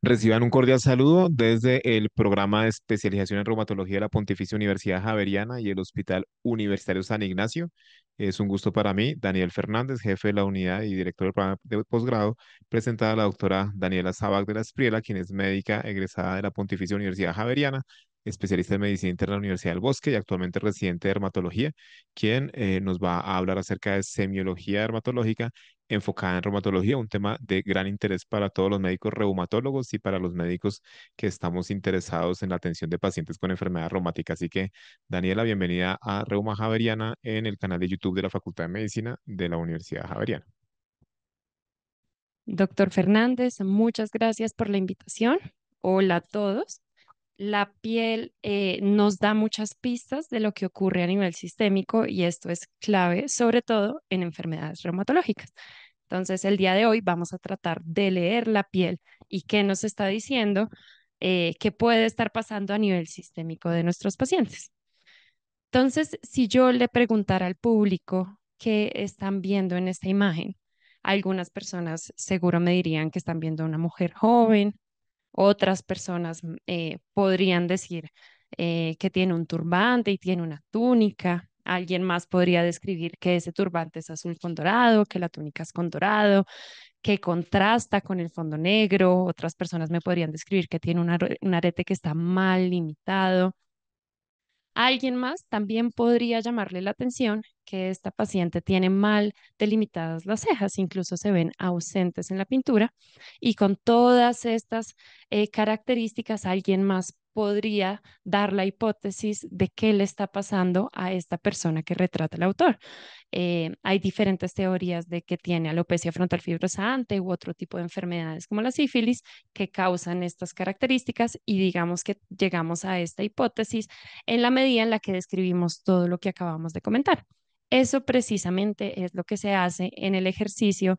Reciban un cordial saludo desde el programa de especialización en reumatología de la Pontificia Universidad Javeriana y el Hospital Universitario San Ignacio. Es un gusto para mí, Daniel Fernández, jefe de la unidad y director del programa de posgrado, presentar a la doctora Daniela Sabac de la Espriela, quien es médica egresada de la Pontificia Universidad Javeriana, especialista en medicina interna de la Universidad del Bosque y actualmente residente de dermatología, quien nos va a hablar acerca de semiología dermatológica enfocada en reumatología, un tema de gran interés para todos los médicos reumatólogos y para los médicos que estamos interesados en la atención de pacientes con enfermedad reumática. Así que, Daniela, bienvenida a Reuma Javeriana en el canal de YouTube de la Facultad de Medicina de la Universidad Javeriana. Doctor Fernández, muchas gracias por la invitación. Hola a todos. La piel nos da muchas pistas de lo que ocurre a nivel sistémico y esto es clave, sobre todo en enfermedades reumatológicas. Entonces, el día de hoy vamos a tratar de leer la piel y qué nos está diciendo, qué puede estar pasando a nivel sistémico de nuestros pacientes. Entonces, si yo le preguntara al público qué están viendo en esta imagen, algunas personas seguro me dirían que están viendo a una mujer joven, otras personas podrían decir que tiene un turbante y tiene una túnica. Alguien más podría describir que ese turbante es azul con dorado, que la túnica es con dorado, que contrasta con el fondo negro. Otras personas me podrían describir que tiene un arete que está mal limitado. Alguien más también podría llamarle la atención que esta paciente tiene mal delimitadas las cejas, incluso se ven ausentes en la pintura, y con todas estas características, alguien más podría dar la hipótesis de qué le está pasando a esta persona que retrata el autor. Hay diferentes teorías de que tiene alopecia frontal fibrosante u otro tipo de enfermedades como la sífilis que causan estas características y digamos que llegamos a esta hipótesis en la medida en la que describimos todo lo que acabamos de comentar. Eso precisamente es lo que se hace en el ejercicio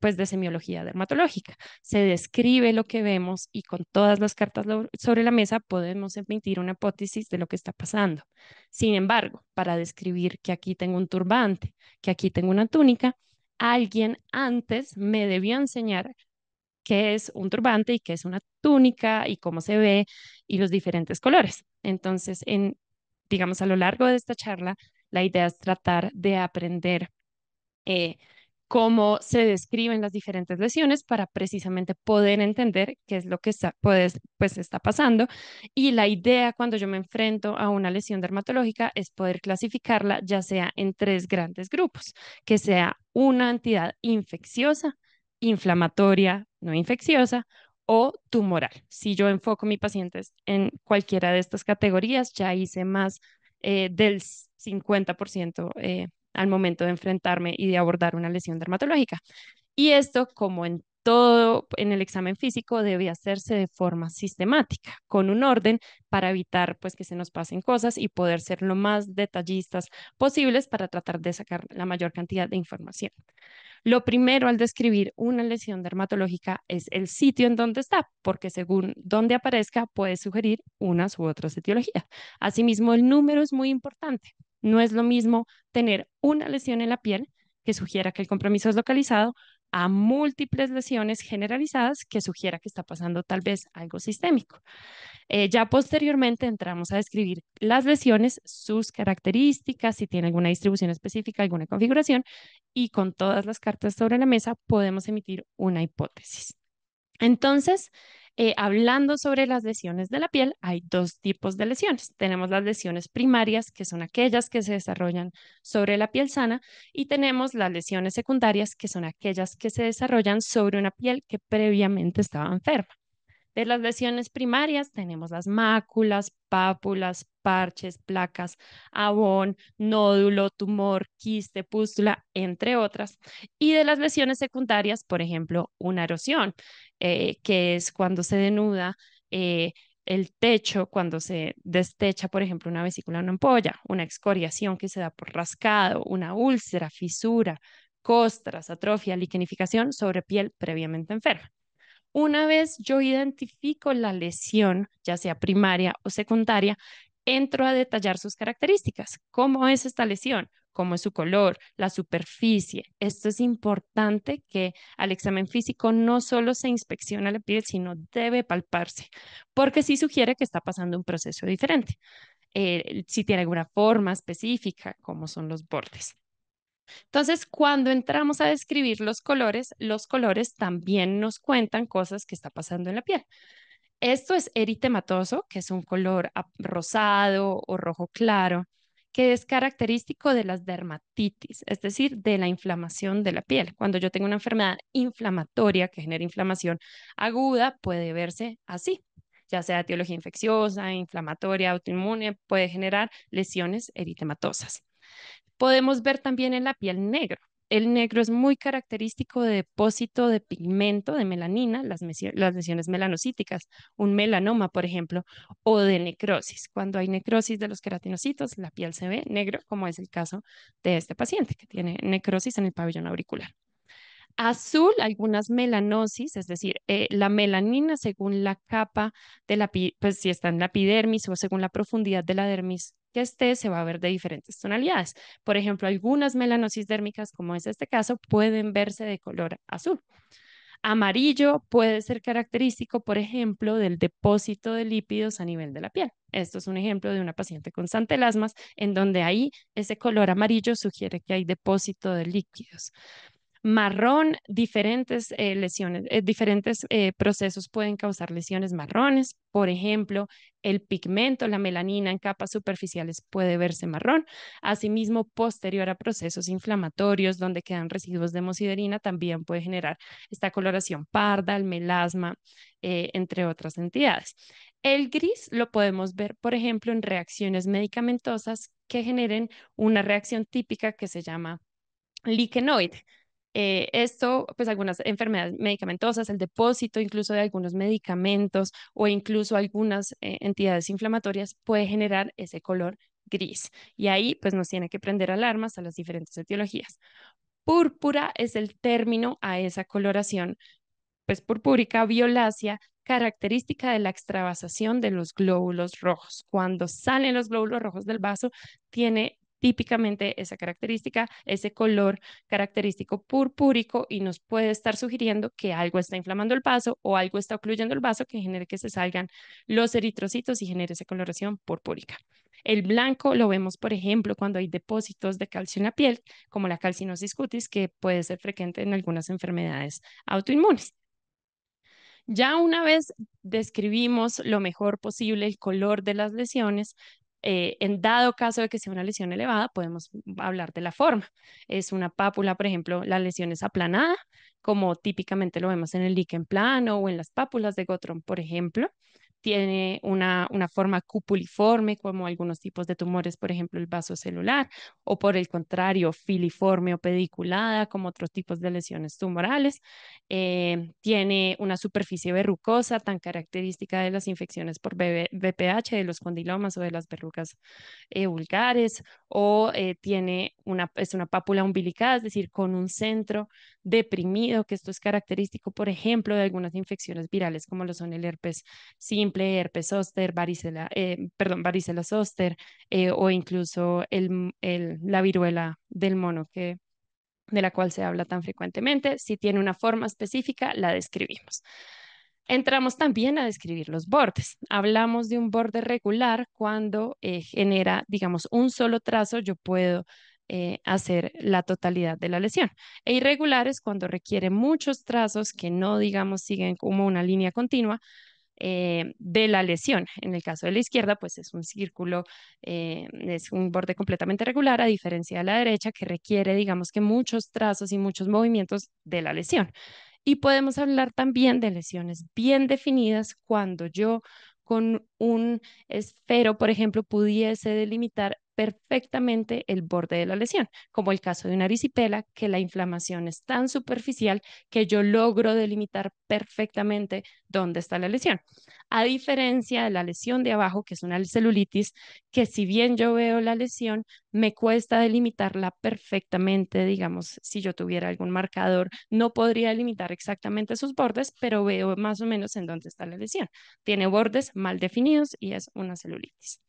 pues, de semiología dermatológica. Se describe lo que vemos y con todas las cartas sobre la mesa podemos emitir una hipótesis de lo que está pasando. Sin embargo, para describir que aquí tengo un turbante, que aquí tengo una túnica, alguien antes me debió enseñar qué es un turbante y qué es una túnica y cómo se ve y los diferentes colores. Entonces, digamos, a lo largo de esta charla, la idea es tratar de aprender eh, cómo se describen las diferentes lesiones para precisamente poder entender qué es lo que pues, está pasando. Y la idea cuando yo me enfrento a una lesión dermatológica es poder clasificarla ya sea en tres grandes grupos, que sea una entidad infecciosa, inflamatoria, no infecciosa o tumoral. Si yo enfoco mi pacientes en cualquiera de estas categorías, ya hice más del 50% al momento de enfrentarme y de abordar una lesión dermatológica. Y esto, como en todo en el examen físico, debe hacerse de forma sistemática, con un orden para evitar pues que se nos pasen cosas y poder ser lo más detallistas posibles para tratar de sacar la mayor cantidad de información. Lo primero al describir una lesión dermatológica es el sitio en donde está, porque según donde aparezca puede sugerir unas u otras etiologías. Asimismo, el número es muy importante. No es lo mismo tener una lesión en la piel que sugiera que el compromiso es localizado a múltiples lesiones generalizadas que sugiera que está pasando tal vez algo sistémico. Ya posteriormente entramos a describir las lesiones, sus características, si tiene alguna distribución específica, alguna configuración, y con todas las cartas sobre la mesa podemos emitir una hipótesis. Entonces, hablando sobre las lesiones de la piel, hay dos tipos de lesiones. Tenemos las lesiones primarias, que son aquellas que se desarrollan sobre la piel sana, y tenemos las lesiones secundarias, que son aquellas que se desarrollan sobre una piel que previamente estaba enferma. De las lesiones primarias tenemos las máculas, pápulas, parches, placas, abón, nódulo, tumor, quiste, pústula, entre otras. Y de las lesiones secundarias, por ejemplo, una erosión, que es cuando se denuda el techo, cuando se destecha, por ejemplo, una vesícula o una ampolla, una excoriación que se da por rascado, una úlcera, fisura, costras, atrofia, liquenificación sobre piel previamente enferma. Una vez yo identifico la lesión, ya sea primaria o secundaria, entro a detallar sus características. ¿Cómo es esta lesión? cómo es su color, la superficie. Esto es importante que al examen físico no solo se inspecciona la piel, sino debe palparse, porque sí sugiere que está pasando un proceso diferente. Si tiene alguna forma específica, como son los bordes. Entonces, cuando entramos a describir los colores también nos cuentan cosas que está pasando en la piel. Esto es eritematoso, que es un color rosado o rojo claro, que es característico de las dermatitis, es decir, de la inflamación de la piel. Cuando yo tengo una enfermedad inflamatoria que genera inflamación aguda, puede verse así, ya sea etiología infecciosa, inflamatoria, autoinmune, puede generar lesiones eritematosas. Podemos ver también en la piel negro. El negro es muy característico de depósito de pigmento, de melanina, las lesiones melanocíticas, un melanoma, por ejemplo, o de necrosis. Cuando hay necrosis de los queratinocitos, la piel se ve negro, como es el caso de este paciente que tiene necrosis en el pabellón auricular. Azul, algunas melanosis, es decir, la melanina según la capa de pues si está en la epidermis o según la profundidad de la dermis que esté, se va a ver de diferentes tonalidades. Por ejemplo, algunas melanosis dérmicas, como es este caso, pueden verse de color azul. Amarillo puede ser característico, por ejemplo, del depósito de lípidos a nivel de la piel. Esto es un ejemplo de una paciente con santelasmas, en donde ahí ese color amarillo sugiere que hay depósito de líquidos. Marrón, diferentes lesiones, diferentes procesos pueden causar lesiones marrones. Por ejemplo, el pigmento, la melanina en capas superficiales puede verse marrón. Asimismo, posterior a procesos inflamatorios donde quedan residuos de hemosiderina, también puede generar esta coloración parda, el melasma, entre otras entidades. El gris lo podemos ver, por ejemplo, en reacciones medicamentosas que generen una reacción típica que se llama liquenoide. Esto, pues algunas enfermedades medicamentosas, el depósito incluso de algunos medicamentos o incluso algunas entidades inflamatorias puede generar ese color gris. Y ahí pues nos tiene que prender alarmas a las diferentes etiologías. Púrpura es el término a esa coloración, pues purpúrica violácea, característica de la extravasación de los glóbulos rojos. Cuando salen los glóbulos rojos del vaso, tiene típicamente esa característica, ese color característico purpúrico y nos puede estar sugiriendo que algo está inflamando el vaso o algo está ocluyendo el vaso que genere que se salgan los eritrocitos y genere esa coloración purpúrica. El blanco lo vemos, por ejemplo, cuando hay depósitos de calcio en la piel, como la calcinosis cutis, que puede ser frecuente en algunas enfermedades autoinmunes. Ya una vez describimos lo mejor posible el color de las lesiones, en dado caso de que sea una lesión elevada, podemos hablar de la forma. Es una pápula, por ejemplo, la lesión es aplanada, como típicamente lo vemos en el líquen plano o en las pápulas de Gottron, por ejemplo. Tiene una forma cupuliforme, como algunos tipos de tumores, por ejemplo, el vaso celular, o por el contrario, filiforme o pediculada, como otros tipos de lesiones tumorales. Tiene una superficie verrucosa tan característica de las infecciones por VPH, de los condilomas o de las verrugas vulgares, o es una pápula umbilical, es decir, con un centro deprimido, que esto es característico, por ejemplo, de algunas infecciones virales como lo son el herpes simple, herpes zóster, varicela zóster, o incluso la viruela del mono de la cual se habla tan frecuentemente. Si tiene una forma específica, la describimos. Entramos también a describir los bordes. Hablamos de un borde regular cuando genera, digamos, un solo trazo, yo puedo hacer la totalidad de la lesión. E irregulares cuando requiere muchos trazos que no, digamos, siguen como una línea continua de la lesión. En el caso de la izquierda, pues es un círculo, es un borde completamente regular, a diferencia de la derecha, que requiere, digamos que muchos trazos y muchos movimientos de la lesión. Y podemos hablar también de lesiones bien definidas cuando yo con un esfero, por ejemplo, pudiese delimitar perfectamente el borde de la lesión, como el caso de una erisipela, que la inflamación es tan superficial que yo logro delimitar perfectamente dónde está la lesión. A diferencia de la lesión de abajo, que es una celulitis, que si bien yo veo la lesión, me cuesta delimitarla perfectamente, digamos, si yo tuviera algún marcador, no podría delimitar exactamente sus bordes, pero veo más o menos en dónde está la lesión. Tiene bordes mal definidos y es una celulitis.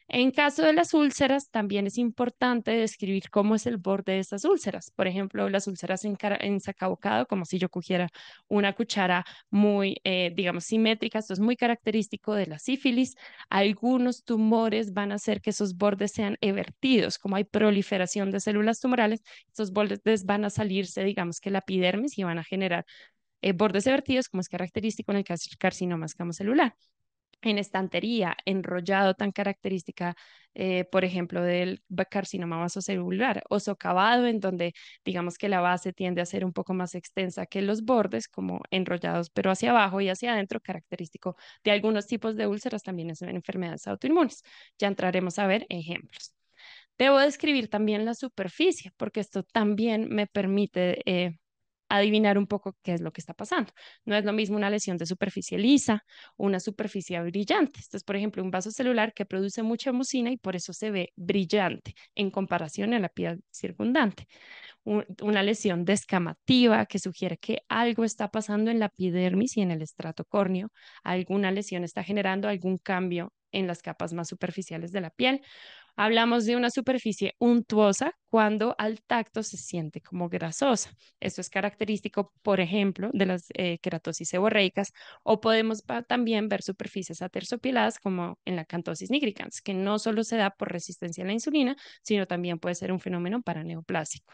En caso de las úlceras, también es importante describir cómo es el borde de esas úlceras. Por ejemplo, las úlceras en sacabocado, como si yo cogiera una cuchara muy, digamos, simétrica. Esto es muy característico de la sífilis. Algunos tumores van a hacer que esos bordes sean evertidos, como hay proliferación de células tumorales, estos bordes van a salirse, digamos, que la epidermis y van a generar bordes evertidos, como es característico en el carcinoma escamocelular. En estantería, enrollado tan característica, por ejemplo, del carcinoma vasocelular, o socavado, en donde digamos que la base tiende a ser un poco más extensa que los bordes, como enrollados, pero hacia abajo y hacia adentro, característico de algunos tipos de úlceras, también es en enfermedades autoinmunes. Ya entraremos a ver ejemplos. Debo describir también la superficie, porque esto también me permite adivinar un poco qué es lo que está pasando. No es lo mismo una lesión de superficie lisa, una superficie brillante. Esto es, por ejemplo, un vaso celular que produce mucha mucina y por eso se ve brillante en comparación a la piel circundante. Una lesión descamativa que sugiere que algo está pasando en la epidermis y en el estrato córneo. Alguna lesión está generando algún cambio en las capas más superficiales de la piel. Hablamos de una superficie untuosa cuando al tacto se siente como grasosa. Esto es característico, por ejemplo, de las queratosis seborreicas, o podemos también ver superficies aterciopeladas como en la cantosis nigricans, que no solo se da por resistencia a la insulina, sino también puede ser un fenómeno paraneoplásico.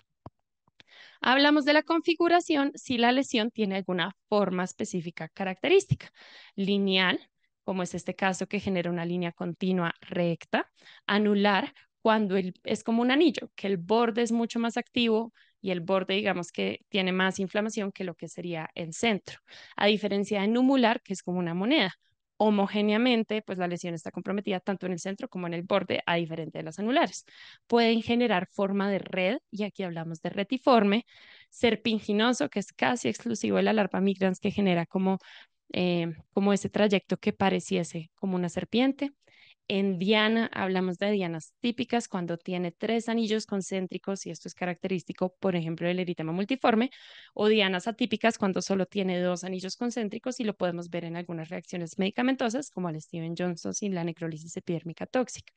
Hablamos de la configuración si la lesión tiene alguna forma específica característica, lineal, como es este caso que genera una línea continua recta, anular, cuando es como un anillo, que el borde es mucho más activo y el borde, digamos que tiene más inflamación que lo que sería el centro, a diferencia de numular, que es como una moneda. Homogéneamente, pues la lesión está comprometida tanto en el centro como en el borde, a diferencia de las anulares. Pueden generar forma de red, y aquí hablamos de retiforme, serpinginoso, que es casi exclusivo de la larva migrans, que genera como ese trayecto que pareciese como una serpiente. En diana hablamos de dianas típicas cuando tiene tres anillos concéntricos y esto es característico, por ejemplo, del eritema multiforme, o dianas atípicas cuando solo tiene dos anillos concéntricos y lo podemos ver en algunas reacciones medicamentosas como el Steven Johnson y la necrólisis epidérmica tóxica.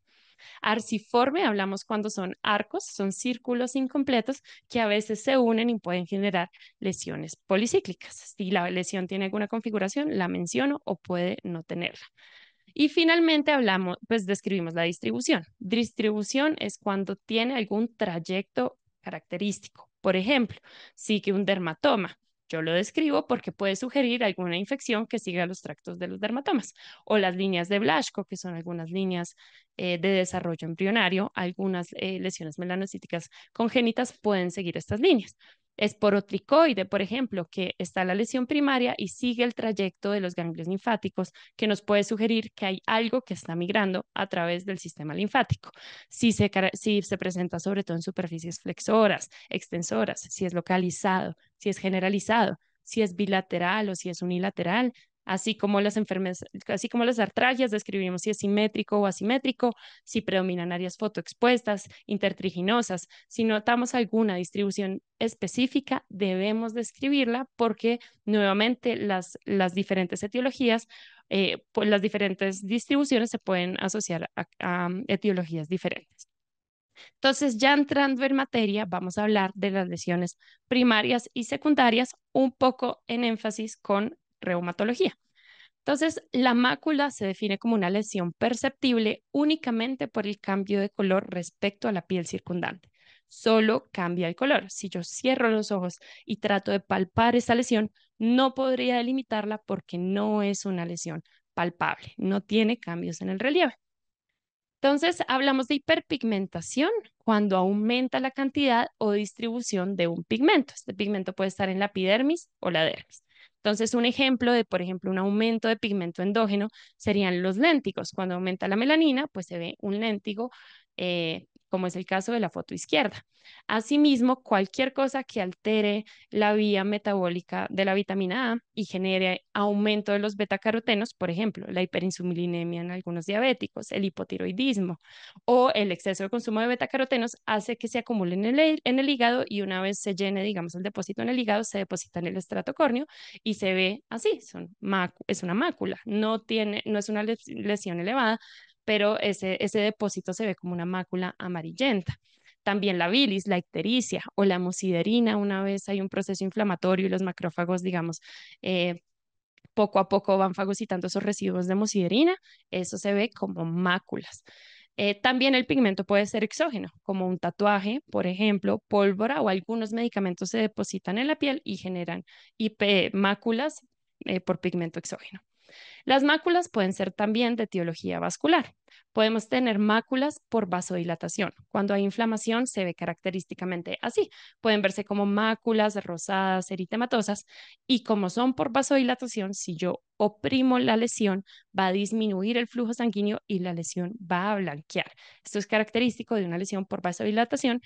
Arciforme, hablamos cuando son arcos, son círculos incompletos que a veces se unen y pueden generar lesiones policíclicas. Si la lesión tiene alguna configuración, la menciono o puede no tenerla. Y finalmente hablamos, pues describimos la distribución. Distribución es cuando tiene algún trayecto característico. Por ejemplo, sigue un dermatoma. Yo lo describo porque puede sugerir alguna infección que siga los tractos de los dermatomas. O las líneas de Blaschko, que son algunas líneas de desarrollo embrionario. Algunas lesiones melanocíticas congénitas pueden seguir estas líneas. Esporotricoide, por ejemplo, que está la lesión primaria y sigue el trayecto de los ganglios linfáticos, que nos puede sugerir que hay algo que está migrando a través del sistema linfático. Si se presenta sobre todo en superficies flexoras, extensoras, si es localizado, si es generalizado, si es bilateral o si es unilateral, así como las enfermedades, así como las artralgias, describimos si es simétrico o asimétrico, si predominan áreas fotoexpuestas, intertriginosas. Si notamos alguna distribución específica, debemos describirla porque nuevamente las diferentes etiologías, pues las diferentes distribuciones se pueden asociar a etiologías diferentes. Entonces, ya entrando en materia, vamos a hablar de las lesiones primarias y secundarias, un poco en énfasis con reumatología. Entonces, la mácula se define como una lesión perceptible únicamente por el cambio de color respecto a la piel circundante. Solo cambia el color. Si yo cierro los ojos y trato de palpar esa lesión, no podría delimitarla porque no es una lesión palpable, no tiene cambios en el relieve. Entonces, hablamos de hiperpigmentación cuando aumenta la cantidad o distribución de un pigmento. Este pigmento puede estar en la epidermis o la dermis. Entonces, un ejemplo de, por ejemplo, un aumento de pigmento endógeno serían los léntigos. Cuando aumenta la melanina, pues se ve un léntigo, como es el caso de la foto izquierda. Asimismo, cualquier cosa que altere la vía metabólica de la vitamina A y genere aumento de los betacarotenos, por ejemplo, la hiperinsulinemia en algunos diabéticos, el hipotiroidismo o el exceso de consumo de betacarotenos hace que se acumulen en el hígado y una vez se llene, digamos, el depósito en el hígado, se deposita en el estrato córneo y se ve así, es una mácula, no es una lesión elevada, pero ese depósito se ve como una mácula amarillenta. También la bilis, la ictericia o la muciderina, una vez hay un proceso inflamatorio y los macrófagos, digamos, eh, poco a poco van fagocitando esos residuos de muciderina, eso se ve como máculas. También el pigmento puede ser exógeno, como un tatuaje, por ejemplo, pólvora o algunos medicamentos se depositan en la piel y generan máculas por pigmento exógeno. Las máculas pueden ser también de etiología vascular. Podemos tener máculas por vasodilatación. Cuando hay inflamación se ve característicamente así. Pueden verse como máculas rosadas, eritematosas, y como son por vasodilatación, si yo oprimo la lesión, va a disminuir el flujo sanguíneo y la lesión va a blanquear. Esto es característico de una lesión por vasodilatación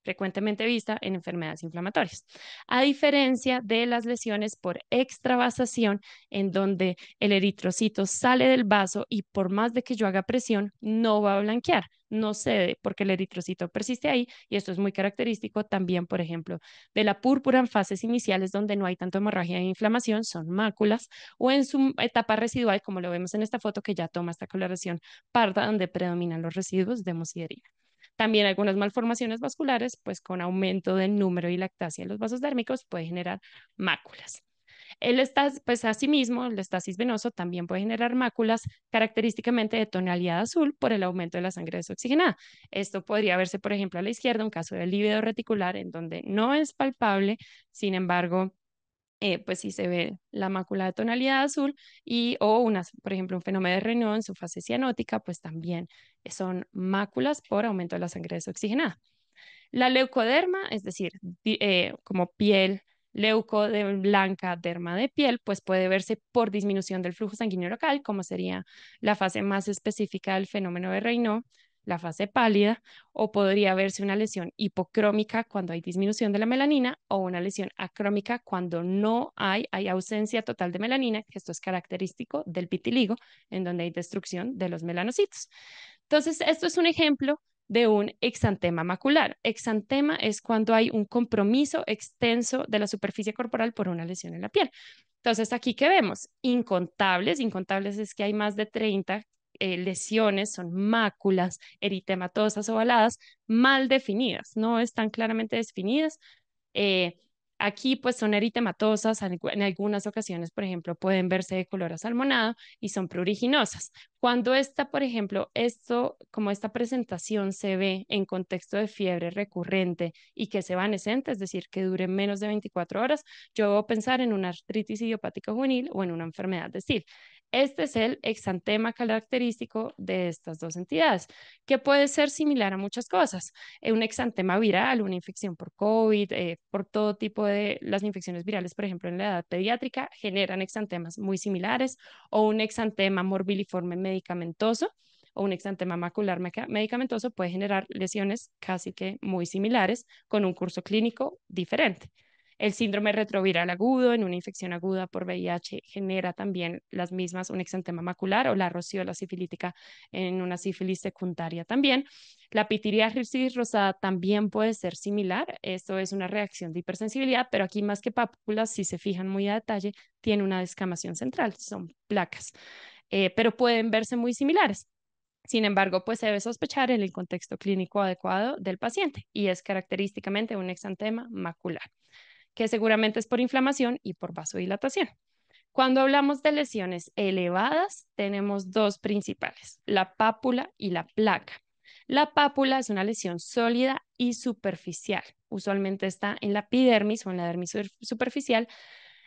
frecuentemente vista en enfermedades inflamatorias, a diferencia de las lesiones por extravasación, en donde el eritrocito sale del vaso y por más de que yo haga presión, no va a blanquear, no cede porque el eritrocito persiste ahí y esto es muy característico también, por ejemplo, de la púrpura en fases iniciales donde no hay tanto hemorragia e inflamación, son máculas, o en su etapa residual, como lo vemos en esta foto que ya toma esta coloración parda, donde predominan los residuos de muciderina. También algunas malformaciones vasculares, pues con aumento del número y lactancia de los vasos dérmicos, puede generar máculas. Pues asimismo, el estasis venoso también puede generar máculas característicamente de tonalidad azul por el aumento de la sangre desoxigenada. Esto podría verse, por ejemplo, a la izquierda, un caso de lívido reticular en donde no es palpable, sin embargo, pues sí se ve la mácula de tonalidad azul y o por ejemplo, un fenómeno de Raynaud en su fase cianótica, pues también son máculas por aumento de la sangre desoxigenada. La leucoderma, es decir, como piel leuco de blanca, derma de piel, pues puede verse por disminución del flujo sanguíneo local, como sería la fase más específica del fenómeno de Raynaud, la fase pálida, o podría verse una lesión hipocrómica cuando hay disminución de la melanina o una lesión acrómica cuando no hay ausencia total de melanina, que esto es característico del vitiligo, en donde hay destrucción de los melanocitos. Entonces, esto es un ejemplo de un exantema macular. Exantema es cuando hay un compromiso extenso de la superficie corporal por una lesión en la piel. Entonces, aquí que vemos incontables es que hay más de 30 lesiones, son máculas eritematosas ovaladas mal definidas, no están claramente definidas. Eh, Aquí pues son eritematosas, en algunas ocasiones, por ejemplo, pueden verse de color asalmonado y son pruriginosas. Cuando esta, por ejemplo, como esta presentación se ve en contexto de fiebre recurrente y que es evanescente, es decir, que dure menos de 24 horas, yo debo pensar en una artritis idiopática juvenil o en una enfermedad de Steel. Este es el exantema característico de estas dos entidades, que puede ser similar a muchas cosas, un exantema viral, una infección por COVID, por todo tipo de las infecciones virales, por ejemplo, en la edad pediátrica, generan exantemas muy similares, o un exantema morbiliforme medicamentoso o un exantema macular medicamentoso puede generar lesiones casi que muy similares con un curso clínico diferente. El síndrome retroviral agudo en una infección aguda por VIH genera también las mismas, un exantema macular o la rociola sifilítica en una sífilis secundaria también. La pitiriasis rosada también puede ser similar. Esto es una reacción de hipersensibilidad, pero aquí más que pápulas, si se fijan muy a detalle, tiene una descamación central, son placas, pero pueden verse muy similares. Sin embargo, pues se debe sospechar en el contexto clínico adecuado del paciente y es característicamente un exantema macular, que seguramente es por inflamación y por vasodilatación. Cuando hablamos de lesiones elevadas, tenemos dos principales, la pápula y la placa. La pápula es una lesión sólida y superficial. Usualmente está en la epidermis o en la dermis superficial.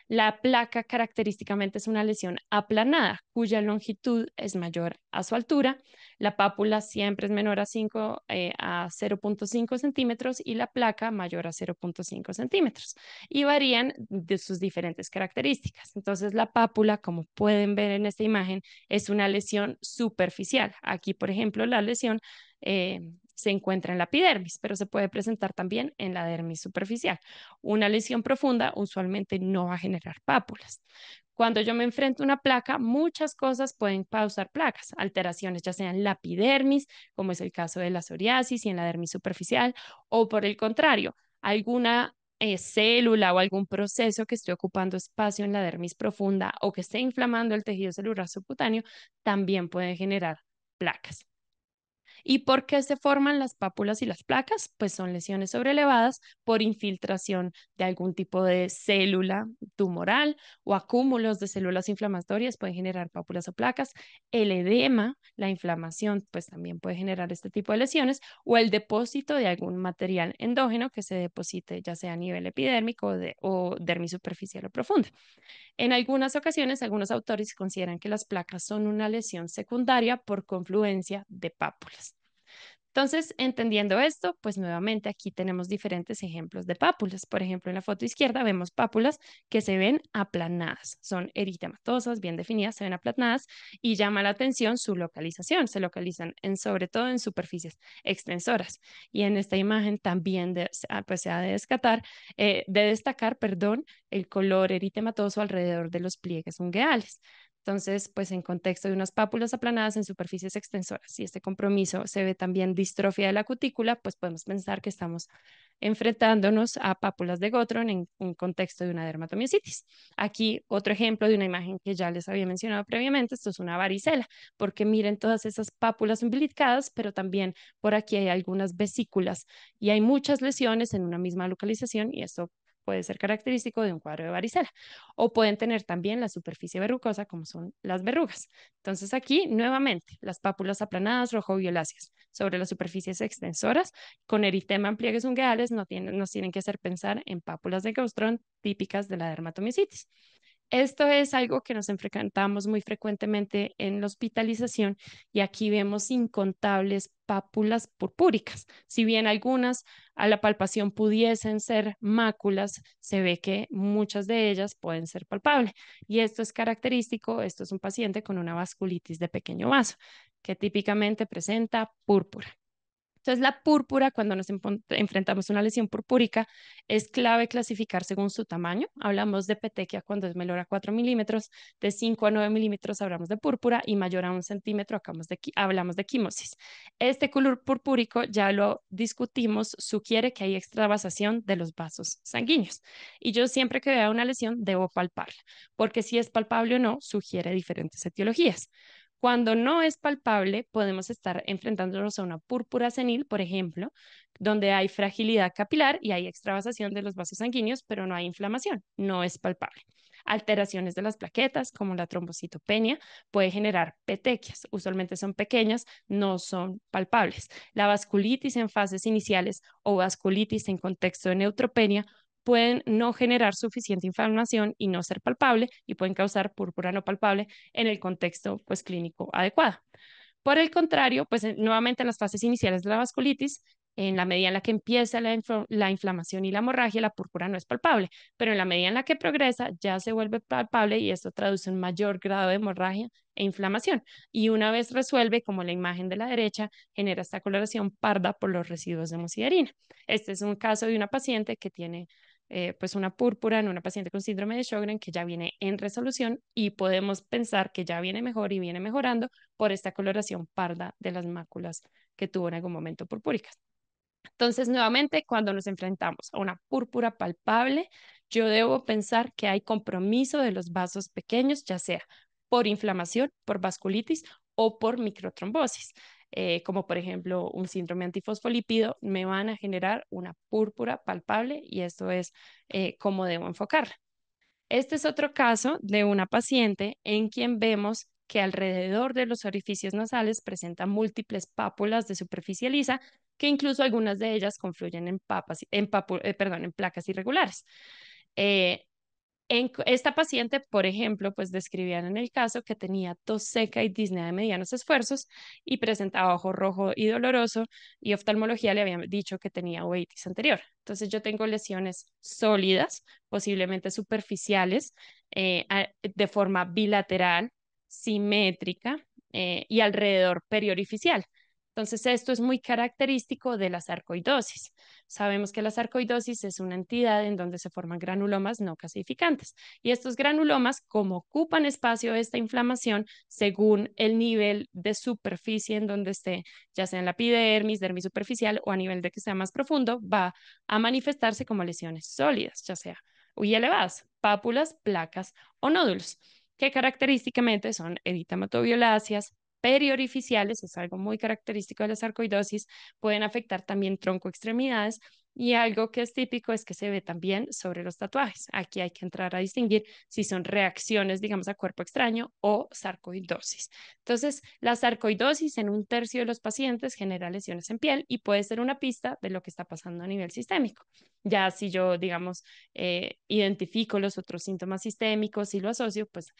La placa característicamente es una lesión aplanada, cuya longitud es mayor a su altura. La pápula siempre es menor a 0.5 centímetros y la placa mayor a 0.5 centímetros y varían de sus diferentes características. Entonces, la pápula, como pueden ver en esta imagen, es una lesión superficial. Aquí, por ejemplo, la lesión se encuentra en la epidermis, pero se puede presentar también en la dermis superficial. Una lesión profunda usualmente no va a generar pápulas. Cuando yo me enfrento a una placa, muchas cosas pueden causar placas, alteraciones ya sean en la epidermis, como es el caso de la psoriasis y en la dermis superficial, o por el contrario, alguna célula o algún proceso que esté ocupando espacio en la dermis profunda o que esté inflamando el tejido celular subcutáneo, también puede generar placas. ¿Y por qué se forman las pápulas y las placas? Pues son lesiones sobrelevadas por infiltración de algún tipo de célula tumoral o acúmulos de células inflamatorias pueden generar pápulas o placas. El edema, la inflamación, pues también puede generar este tipo de lesiones o el depósito de algún material endógeno que se deposite ya sea a nivel epidérmico o dermis superficial o profunda. En algunas ocasiones, algunos autores consideran que las placas son una lesión secundaria por confluencia de pápulas. Entonces, entendiendo esto, pues nuevamente aquí tenemos diferentes ejemplos de pápulas. Por ejemplo, en la foto izquierda vemos pápulas que se ven aplanadas, son eritematosas, bien definidas, se ven aplanadas y llama la atención su localización. Se localizan sobre todo en superficies extensoras. Y en esta imagen también pues se ha de destacar, perdón, el color eritematoso alrededor de los pliegues ungueales. Entonces, pues en contexto de unas pápulas aplanadas en superficies extensoras, si este compromiso se ve también distrofia de la cutícula, pues podemos pensar que estamos enfrentándonos a pápulas de Gottron en un contexto de una dermatomiositis. Aquí otro ejemplo de una imagen que ya les había mencionado previamente, esto es una varicela, porque miren todas esas pápulas umbilicadas, pero también por aquí hay algunas vesículas y hay muchas lesiones en una misma localización y esto puede ser característico de un cuadro de varicela o pueden tener también la superficie verrucosa, como son las verrugas. Entonces aquí, nuevamente, las pápulas aplanadas rojo-violáceas sobre las superficies extensoras con eritema en pliegues ungueales nos tienen que hacer pensar en pápulas de Gaustrón típicas de la dermatomiositis. Esto es algo que nos enfrentamos muy frecuentemente en la hospitalización y aquí vemos incontables pápulas purpúricas. Si bien algunas a la palpación pudiesen ser máculas, se ve que muchas de ellas pueden ser palpables. Y esto es característico, esto es un paciente con una vasculitis de pequeño vaso, que típicamente presenta púrpura. Entonces, la púrpura, cuando nos enfrentamos a una lesión purpúrica, es clave clasificar según su tamaño. Hablamos de petequia cuando es menor a 4 milímetros, de 5 a 9 milímetros hablamos de púrpura y mayor a 1 centímetro hablamos de quimosis. Este color purpúrico, ya lo discutimos, sugiere que hay extravasación de los vasos sanguíneos. Y yo siempre que vea una lesión debo palparla, porque si es palpable o no, sugiere diferentes etiologías. Cuando no es palpable, podemos estar enfrentándonos a una púrpura senil, por ejemplo, donde hay fragilidad capilar y hay extravasación de los vasos sanguíneos, pero no hay inflamación, no es palpable. Alteraciones de las plaquetas, como la trombocitopenia, puede generar petequias. Usualmente son pequeñas, no son palpables. La vasculitis en fases iniciales o vasculitis en contexto de neutropenia pueden no generar suficiente inflamación y no ser palpable y pueden causar púrpura no palpable en el contexto pues, clínico adecuado. Por el contrario, pues nuevamente en las fases iniciales de la vasculitis, en la medida en la que empieza la inflamación y la hemorragia, la púrpura no es palpable, pero en la medida en la que progresa ya se vuelve palpable y esto traduce un mayor grado de hemorragia e inflamación. Y una vez resuelve, como la imagen de la derecha, genera esta coloración parda por los residuos de muciderina. Este es un caso de una paciente que tiene pues una púrpura en una paciente con síndrome de Sjögren que ya viene en resolución y podemos pensar que ya viene mejor y viene mejorando por esta coloración parda de las máculas que tuvo en algún momento purpúricas. Entonces, nuevamente, cuando nos enfrentamos a una púrpura palpable, yo debo pensar que hay compromiso de los vasos pequeños, ya sea por inflamación, por vasculitis o por microtrombosis, como por ejemplo un síndrome antifosfolípido, me van a generar una púrpura palpable y esto es cómo debo enfocarla. Este es otro caso de una paciente en quien vemos que alrededor de los orificios nasales presenta múltiples pápulas de superficie lisa, que incluso algunas de ellas confluyen en placas irregulares. Eh, esta paciente, por ejemplo, pues describían en el caso que tenía tos seca y disnea de medianos esfuerzos y presentaba ojo rojo y doloroso y oftalmología le habían dicho que tenía uveitis anterior. Entonces yo tengo lesiones sólidas, posiblemente superficiales, de forma bilateral, simétrica y alrededor periorificial. Entonces esto es muy característico de la sarcoidosis. Sabemos que la sarcoidosis es una entidad en donde se forman granulomas no calcificantes y estos granulomas, como ocupan espacio de esta inflamación según el nivel de superficie en donde esté, ya sea en la epidermis, dermis superficial o a nivel de que sea más profundo, va a manifestarse como lesiones sólidas, ya sea muy elevadas, pápulas, placas o nódulos, que característicamente son eritematoviolaceas, periorificiales, es algo muy característico de la sarcoidosis, pueden afectar también tronco extremidades y algo que es típico es que se ve también sobre los tatuajes. Aquí hay que entrar a distinguir si son reacciones, digamos, a cuerpo extraño o sarcoidosis. Entonces, la sarcoidosis en un tercio de los pacientes genera lesiones en piel y puede ser una pista de lo que está pasando a nivel sistémico. Ya si yo, digamos, identifico los otros síntomas sistémicos y lo asocio, pues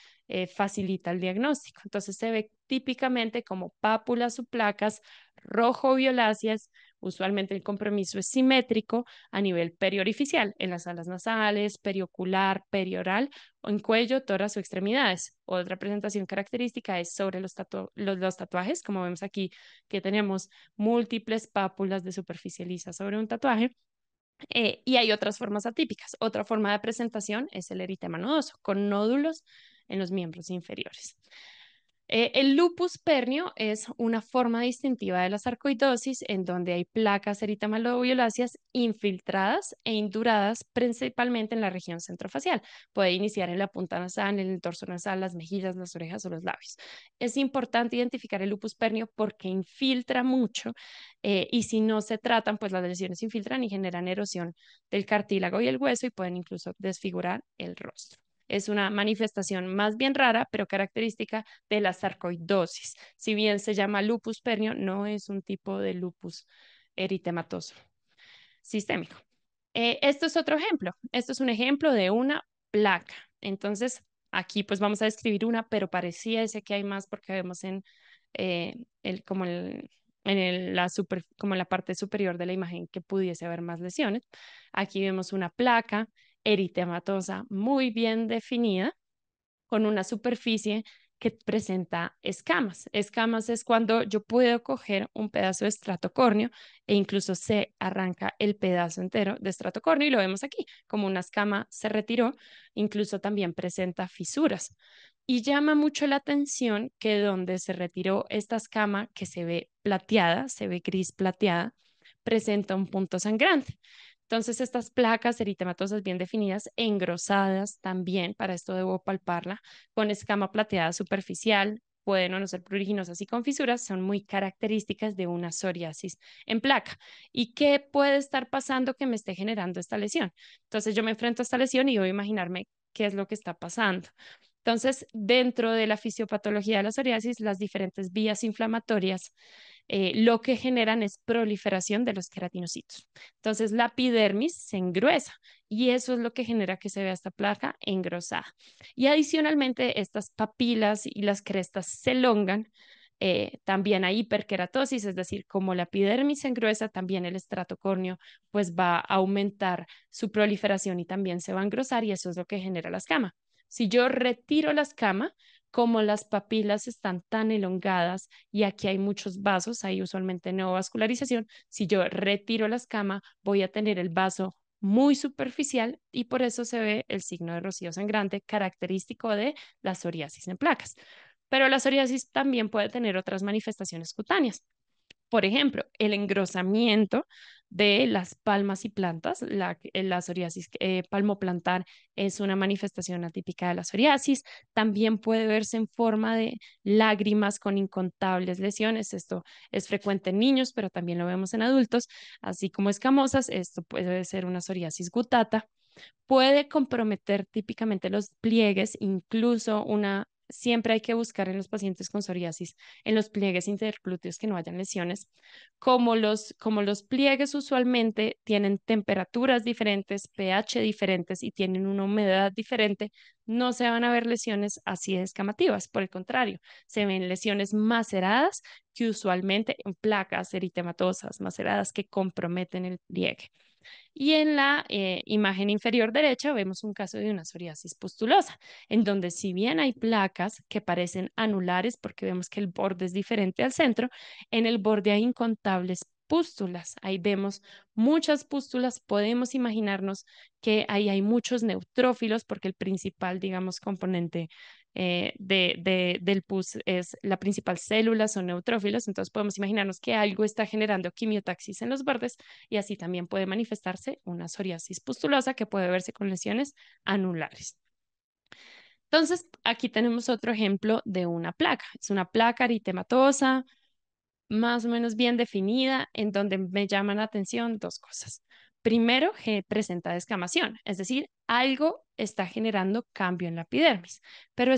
facilita el diagnóstico. Entonces se ve típicamente como pápulas o placas rojo-violáceas. Usualmente el compromiso es simétrico a nivel periorificial, en las alas nasales, periocular, perioral, o en cuello, tórax o extremidades. Otra presentación característica es sobre los tatuajes, como vemos aquí que tenemos múltiples pápulas de superficie lisa sobre un tatuaje. Y hay otras formas atípicas. Otra forma de presentación es el eritema nodoso, con nódulos en los miembros inferiores. El lupus pernio es una forma distintiva de la sarcoidosis en donde hay placas eritematoviolaceas infiltradas e induradas principalmente en la región centrofacial. Puede iniciar en la punta nasal, en el torso nasal, las mejillas, las orejas o los labios. Es importante identificar el lupus pernio porque infiltra mucho y si no se tratan, pues las lesiones infiltran y generan erosión del cartílago y el hueso y pueden incluso desfigurar el rostro. Es una manifestación más bien rara, pero característica de la sarcoidosis. Si bien se llama lupus pernio, no es un tipo de lupus eritematoso sistémico. Esto es otro ejemplo. Esto es un ejemplo de una placa. Entonces, aquí pues vamos a describir una, pero pareciese que hay más porque vemos en como como en la parte superior de la imagen que pudiese haber más lesiones. Aquí vemos una placa eritematosa muy bien definida con una superficie que presenta escamas. Escamas es cuando yo puedo coger un pedazo de estrato córneo e incluso se arranca el pedazo entero de estrato córneo y lo vemos aquí, como una escama se retiró, incluso también presenta fisuras. Y llama mucho la atención que donde se retiró esta escama, que se ve plateada, se ve gris plateada, presenta un punto sangrante. Entonces, estas placas eritematosas bien definidas, engrosadas también, para esto debo palparla, con escama plateada superficial, pueden o no ser pruriginosas y con fisuras, son muy características de una psoriasis en placa. ¿Y qué puede estar pasando que me esté generando esta lesión? Entonces, yo me enfrento a esta lesión y voy a imaginarme qué es lo que está pasando. Entonces, dentro de la fisiopatología de la psoriasis, las diferentes vías inflamatorias lo que generan es proliferación de los queratinocitos. Entonces, la epidermis se engruesa y eso es lo que genera que se vea esta placa engrosada. Y adicionalmente, estas papilas y las crestas se elongan. También hay hiperkeratosis, es decir, como la epidermis se engruesa, también el estrato córneo pues va a aumentar su proliferación y también se va a engrosar y eso es lo que genera la escama. Si yo retiro la escama, como las papilas están tan elongadas y aquí hay muchos vasos, hay usualmente neovascularización, si yo retiro la escama, voy a tener el vaso muy superficial y por eso se ve el signo de rocío sangrante característico de la psoriasis en placas. Pero la psoriasis también puede tener otras manifestaciones cutáneas. Por ejemplo, el engrosamiento de las palmas y plantas, la psoriasis palmoplantar es una manifestación atípica de la psoriasis. También puede verse en forma de lágrimas con incontables lesiones. Esto es frecuente en niños, pero también lo vemos en adultos, así como escamosas. Esto puede ser una psoriasis gutata. Puede comprometer típicamente los pliegues, incluso siempre hay que buscar en los pacientes con psoriasis, en los pliegues interglúteos que no hayan lesiones. Como los pliegues usualmente tienen temperaturas diferentes, pH diferentes y tienen una humedad diferente, no se van a ver lesiones así escamativas. Por el contrario, se ven lesiones maceradas que usualmente en placas eritematosas maceradas que comprometen el pliegue. Y en la imagen inferior derecha vemos un caso de una psoriasis pustulosa, en donde si bien hay placas que parecen anulares porque vemos que el borde es diferente al centro, en el borde hay incontables pústulas. Ahí vemos muchas pústulas. Podemos imaginarnos que ahí hay muchos neutrófilos porque el principal, digamos, componente del pus es la principal célula, son neutrófilos. Entonces podemos imaginarnos que algo está generando quimiotaxis en los bordes y así también puede manifestarse una psoriasis pustulosa que puede verse con lesiones anulares. Entonces, aquí tenemos otro ejemplo de una placa. Es una placa eritematosa, más o menos bien definida, en donde me llaman la atención dos cosas. Primero, que presenta descamación, es decir, algo está generando cambio en la epidermis, pero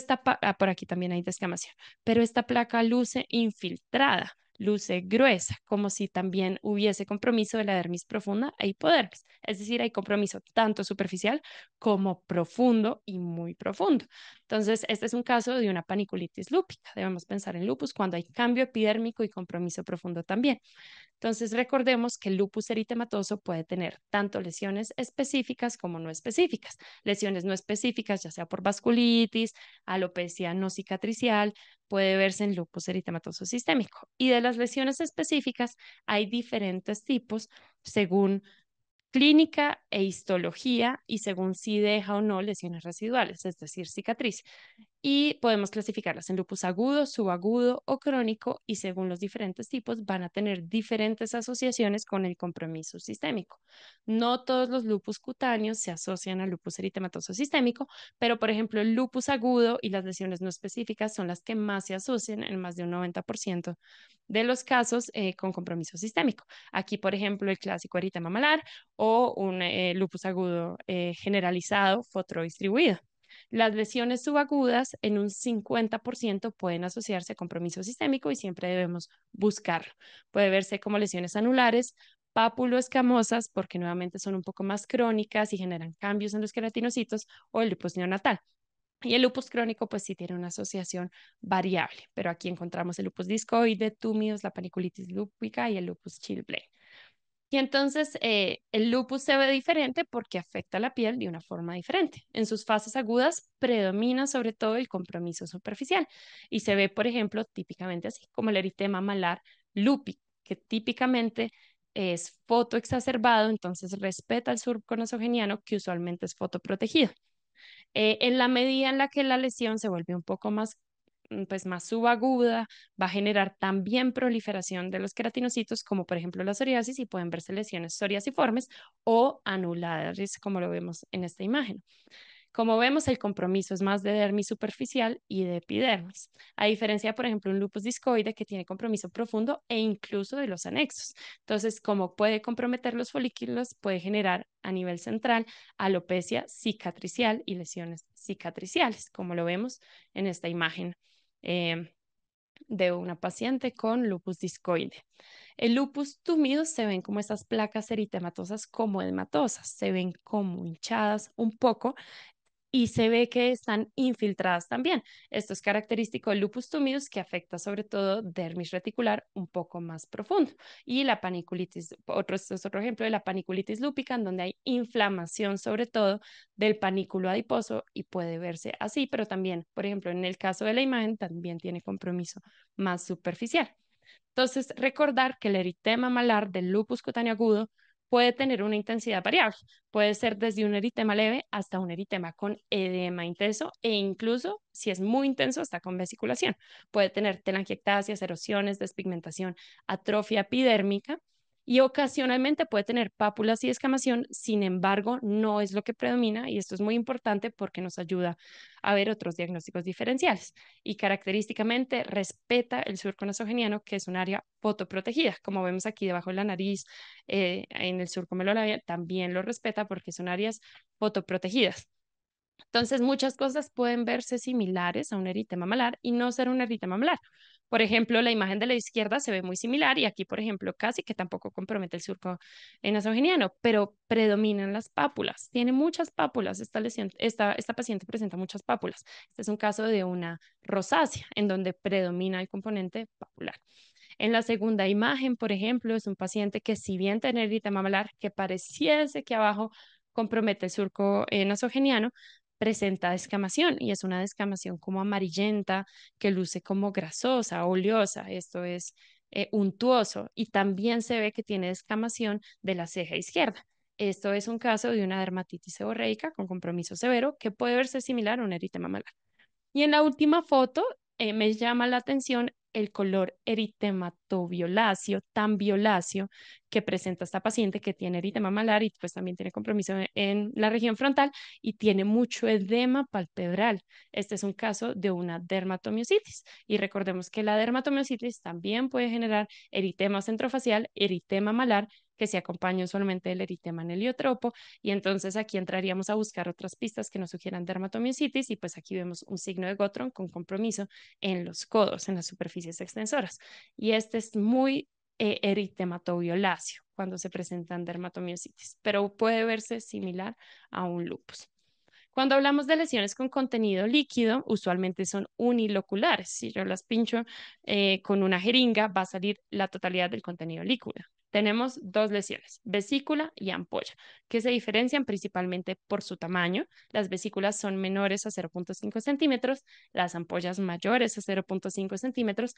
por aquí también hay descamación, pero esta placa luce infiltrada, luce gruesa, como si también hubiese compromiso de la dermis profunda e hipodermis, es decir, hay compromiso tanto superficial como profundo y muy profundo. Entonces, este es un caso de una paniculitis lúpica. Debemos pensar en lupus cuando hay cambio epidérmico y compromiso profundo también. Entonces, recordemos que el lupus eritematoso puede tener tanto lesiones específicas como no específicas. Lesiones no específicas, ya sea por vasculitis, alopecia no cicatricial, puede verse en lupus eritematoso sistémico. Y de las lesiones específicas hay diferentes tipos según clínica e histología y según si deja o no lesiones residuales, es decir, cicatriz, y podemos clasificarlas en lupus agudo, subagudo o crónico y según los diferentes tipos van a tener diferentes asociaciones con el compromiso sistémico. No todos los lupus cutáneos se asocian al lupus eritematoso sistémico, pero por ejemplo el lupus agudo y las lesiones no específicas son las que más se asocian en más de un 90% de los casos con compromiso sistémico. Aquí, por ejemplo, el clásico eritema malar o un lupus agudo generalizado fotodistribuido. Las lesiones subagudas en un 50% pueden asociarse a compromiso sistémico y siempre debemos buscarlo. Puede verse como lesiones anulares, pápulo-escamosas, porque nuevamente son un poco más crónicas y generan cambios en los queratinocitos, o el lupus neonatal. Y el lupus crónico, pues sí tiene una asociación variable, pero aquí encontramos el lupus discoide, túmidos, la paniculitis lúpica y el lupus Chilblain. Y entonces el lupus se ve diferente porque afecta la piel de una forma diferente. En sus fases agudas predomina sobre todo el compromiso superficial y se ve, por ejemplo, típicamente así, como el eritema malar lúpico, que típicamente es fotoexacerbado, entonces respeta el surco nasogeniano que usualmente es fotoprotegido. En la medida en la que la lesión se vuelve un poco más, pues más subaguda, va a generar también proliferación de los queratinocitos, como por ejemplo la psoriasis, y pueden verse lesiones psoriasiformes o anulares, como lo vemos en esta imagen. Como vemos, el compromiso es más de dermis superficial y de epidermis, a diferencia, por ejemplo, un lupus discoide que tiene compromiso profundo e incluso de los anexos. Entonces, como puede comprometer los folículos, puede generar a nivel central alopecia cicatricial y lesiones cicatriciales, como lo vemos en esta imagen eh, de una paciente con lupus discoide. El lupus túmido se ven como estas placas eritematosas como edematosas, se ven como hinchadas un poco y se ve que están infiltradas también. Esto es característico del lupus tumidus que afecta sobre todo dermis reticular un poco más profundo. Y la paniculitis, este es otro ejemplo de la paniculitis lúpica, en donde hay inflamación sobre todo del panículo adiposo y puede verse así, pero también, por ejemplo, en el caso de la imagen, también tiene compromiso más superficial. Entonces, recordar que el eritema malar del lupus cutáneo agudo puede tener una intensidad variable. Puede ser desde un eritema leve hasta un eritema con edema intenso e incluso, si es muy intenso, hasta con vesiculación. Puede tener telangiectasias, erosiones, despigmentación, atrofia epidérmica y ocasionalmente puede tener pápulas y descamación. Sin embargo, no es lo que predomina y esto es muy importante porque nos ayuda a ver otros diagnósticos diferenciales y característicamente respeta el surco nasogeniano, que es un área fotoprotegida. Como vemos aquí debajo de la nariz, en el surco melolabial, también lo respeta porque son áreas fotoprotegidas. Entonces, muchas cosas pueden verse similares a un eritema malar y no ser un eritema malar. Por ejemplo, la imagen de la izquierda se ve muy similar y aquí, por ejemplo, casi que tampoco compromete el surco nasogeniano, pero predominan las pápulas. Tiene muchas pápulas. Esta lesión, esta paciente presenta muchas pápulas. Este es un caso de una rosácea en donde predomina el componente papular. En la segunda imagen, por ejemplo, es un paciente que si bien tiene eritema malar, que pareciese que abajo compromete el surco nasogeniano, presenta descamación y es una descamación como amarillenta que luce como grasosa, oleosa. Esto es untuoso y también se ve que tiene descamación de la ceja izquierda. Esto es un caso de una dermatitis seborreica con compromiso severo que puede verse similar a un eritema malar. Y en la última foto me llama la atención el color eritematoviolaceo, tan violáceo que presenta esta paciente que tiene eritema malar y pues también tiene compromiso en la región frontal y tiene mucho edema palpebral. Este es un caso de una dermatomiositis. Y recordemos que la dermatomiositis también puede generar eritema centrofacial, eritema malar, que se acompaña usualmente del eritema en heliotropo. Y entonces aquí entraríamos a buscar otras pistas que nos sugieran dermatomiositis. Y pues aquí vemos un signo de Gottron con compromiso en los codos, en las superficies extensoras. Y este es muy eritematoviolaceo cuando se presentan dermatomiositis, pero puede verse similar a un lupus. Cuando hablamos de lesiones con contenido líquido, usualmente son uniloculares. Si yo las pincho con una jeringa, va a salir la totalidad del contenido líquido. Tenemos dos lesiones, vesícula y ampolla, que se diferencian principalmente por su tamaño. Las vesículas son menores a 0,5 centímetros, las ampollas mayores a 0,5 centímetros,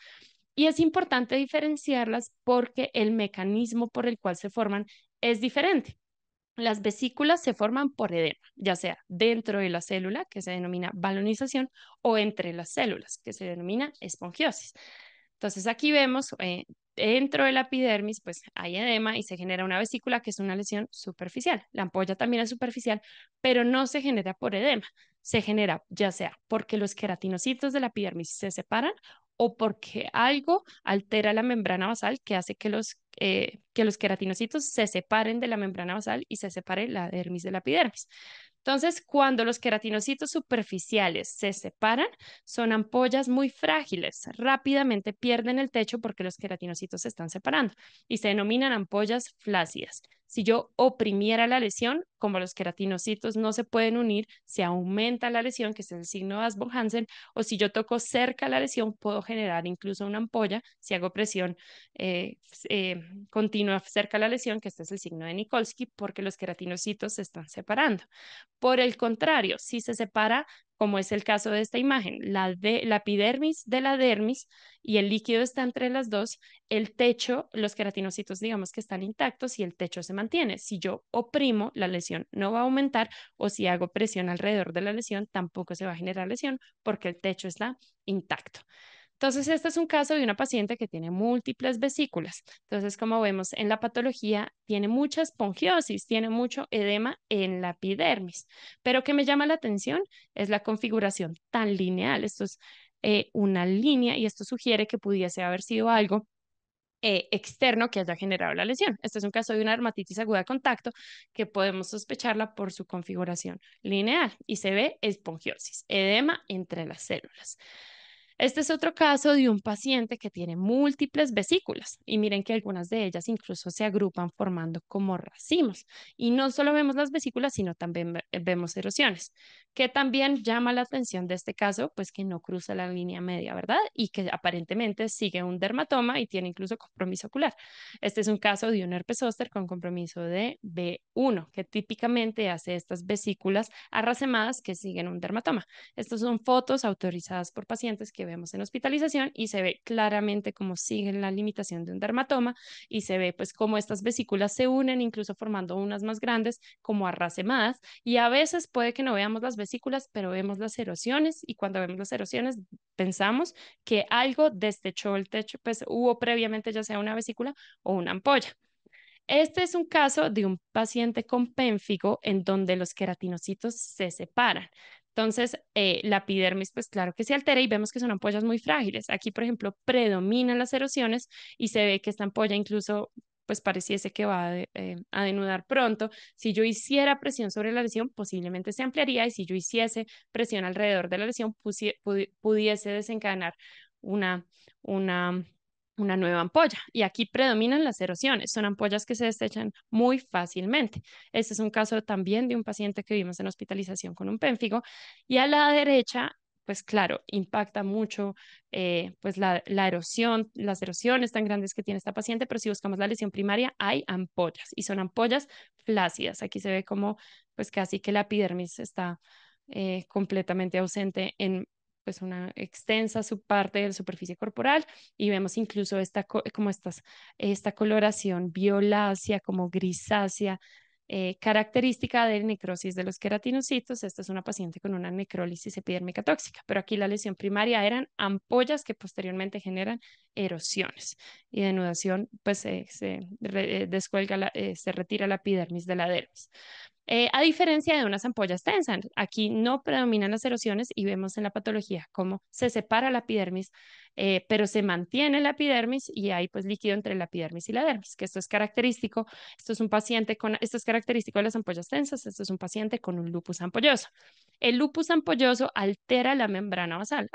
y es importante diferenciarlas porque el mecanismo por el cual se forman es diferente. Las vesículas se forman por edema, ya sea dentro de la célula, que se denomina balonización, o entre las células, que se denomina espongiosis. Entonces aquí vemos dentro de la epidermis, pues hay edema y se genera una vesícula que es una lesión superficial. La ampolla también es superficial, pero no se genera por edema. Se genera ya sea porque los queratinocitos de la epidermis se separan o porque algo altera la membrana basal que hace que los queratinocitos se separen de la membrana basal y se separe la dermis de la epidermis. Entonces, cuando los queratinocitos superficiales se separan, son ampollas muy frágiles, rápidamente pierden el techo porque los queratinocitos se están separando y se denominan ampollas flácidas. Si yo oprimiera la lesión, como los queratinocitos no se pueden unir, se aumenta la lesión, que es el signo de Asbjörn-Hansen, o si yo toco cerca la lesión, puedo generar incluso una ampolla si hago presión eh, continua cerca de la lesión, que este es el signo de Nikolsky, porque los queratinocitos se están separando. Por el contrario, si se separa, como es el caso de esta imagen, la epidermis de la dermis y el líquido está entre las dos, el techo, los queratinocitos digamos que están intactos y el techo se mantiene. Si yo oprimo, la lesión no va a aumentar o si hago presión alrededor de la lesión, tampoco se va a generar lesión porque el techo está intacto. Entonces, este es un caso de una paciente que tiene múltiples vesículas. Entonces, como vemos en la patología, tiene mucha esponjiosis, tiene mucho edema en la epidermis. Pero que me llama la atención es la configuración tan lineal. Esto es una línea y esto sugiere que pudiese haber sido algo externo que haya generado la lesión. Este es un caso de una dermatitis aguda de contacto que podemos sospecharla por su configuración lineal y se ve esponjiosis, edema entre las células. Este es otro caso de un paciente que tiene múltiples vesículas y miren que algunas de ellas incluso se agrupan formando como racimos. Y no solo vemos las vesículas, sino también vemos erosiones, que también llama la atención de este caso, pues que no cruza la línea media, ¿verdad? Y que aparentemente sigue un dermatoma y tiene incluso compromiso ocular. Este es un caso de un herpes zóster con compromiso de B1, que típicamente hace estas vesículas arracemadas que siguen un dermatoma. Estas son fotos autorizadas por pacientes que vemos en hospitalización y se ve claramente cómo siguen la limitación de un dermatoma y se ve pues cómo estas vesículas se unen incluso formando unas más grandes como arracemadas y a veces puede que no veamos las vesículas pero vemos las erosiones y cuando vemos las erosiones pensamos que algo destechó el techo, pues hubo previamente ya sea una vesícula o una ampolla. Este es un caso de un paciente con pénfigo en donde los queratinocitos se separan. Entonces, la epidermis, pues claro que se altera y vemos que son ampollas muy frágiles. Aquí, por ejemplo, predominan las erosiones y se ve que esta ampolla incluso, pues pareciese que va a denudar pronto. Si yo hiciera presión sobre la lesión, posiblemente se ampliaría y si yo hiciese presión alrededor de la lesión, pudiese desencadenar una, una una nueva ampolla. Y aquí predominan las erosiones. Son ampollas que se destechan muy fácilmente. Este es un caso también de un paciente que vimos en hospitalización con un pénfigo. Y a la derecha, pues claro, impacta mucho pues la erosión, las erosiones tan grandes que tiene esta paciente, pero si buscamos la lesión primaria, hay ampollas y son ampollas flácidas. Aquí se ve como pues casi que la epidermis está completamente ausente en pues una extensa subparte de la superficie corporal y vemos incluso esta coloración violácea, como grisácea, característica de necrosis de los queratinocitos. Esta es una paciente con una necrólisis epidérmica tóxica, pero aquí la lesión primaria eran ampollas que posteriormente generan erosiones y denudación, pues descuelga se retira la epidermis de la dermis. A diferencia de unas ampollas tensas, aquí no predominan las erosiones y vemos en la patología cómo se separa la epidermis, pero se mantiene la epidermis y hay pues líquido entre la epidermis y la dermis, que esto es característico. Esto es característico de las ampollas tensas. Esto es un paciente con un lupus ampolloso. El lupus ampolloso altera la membrana basal,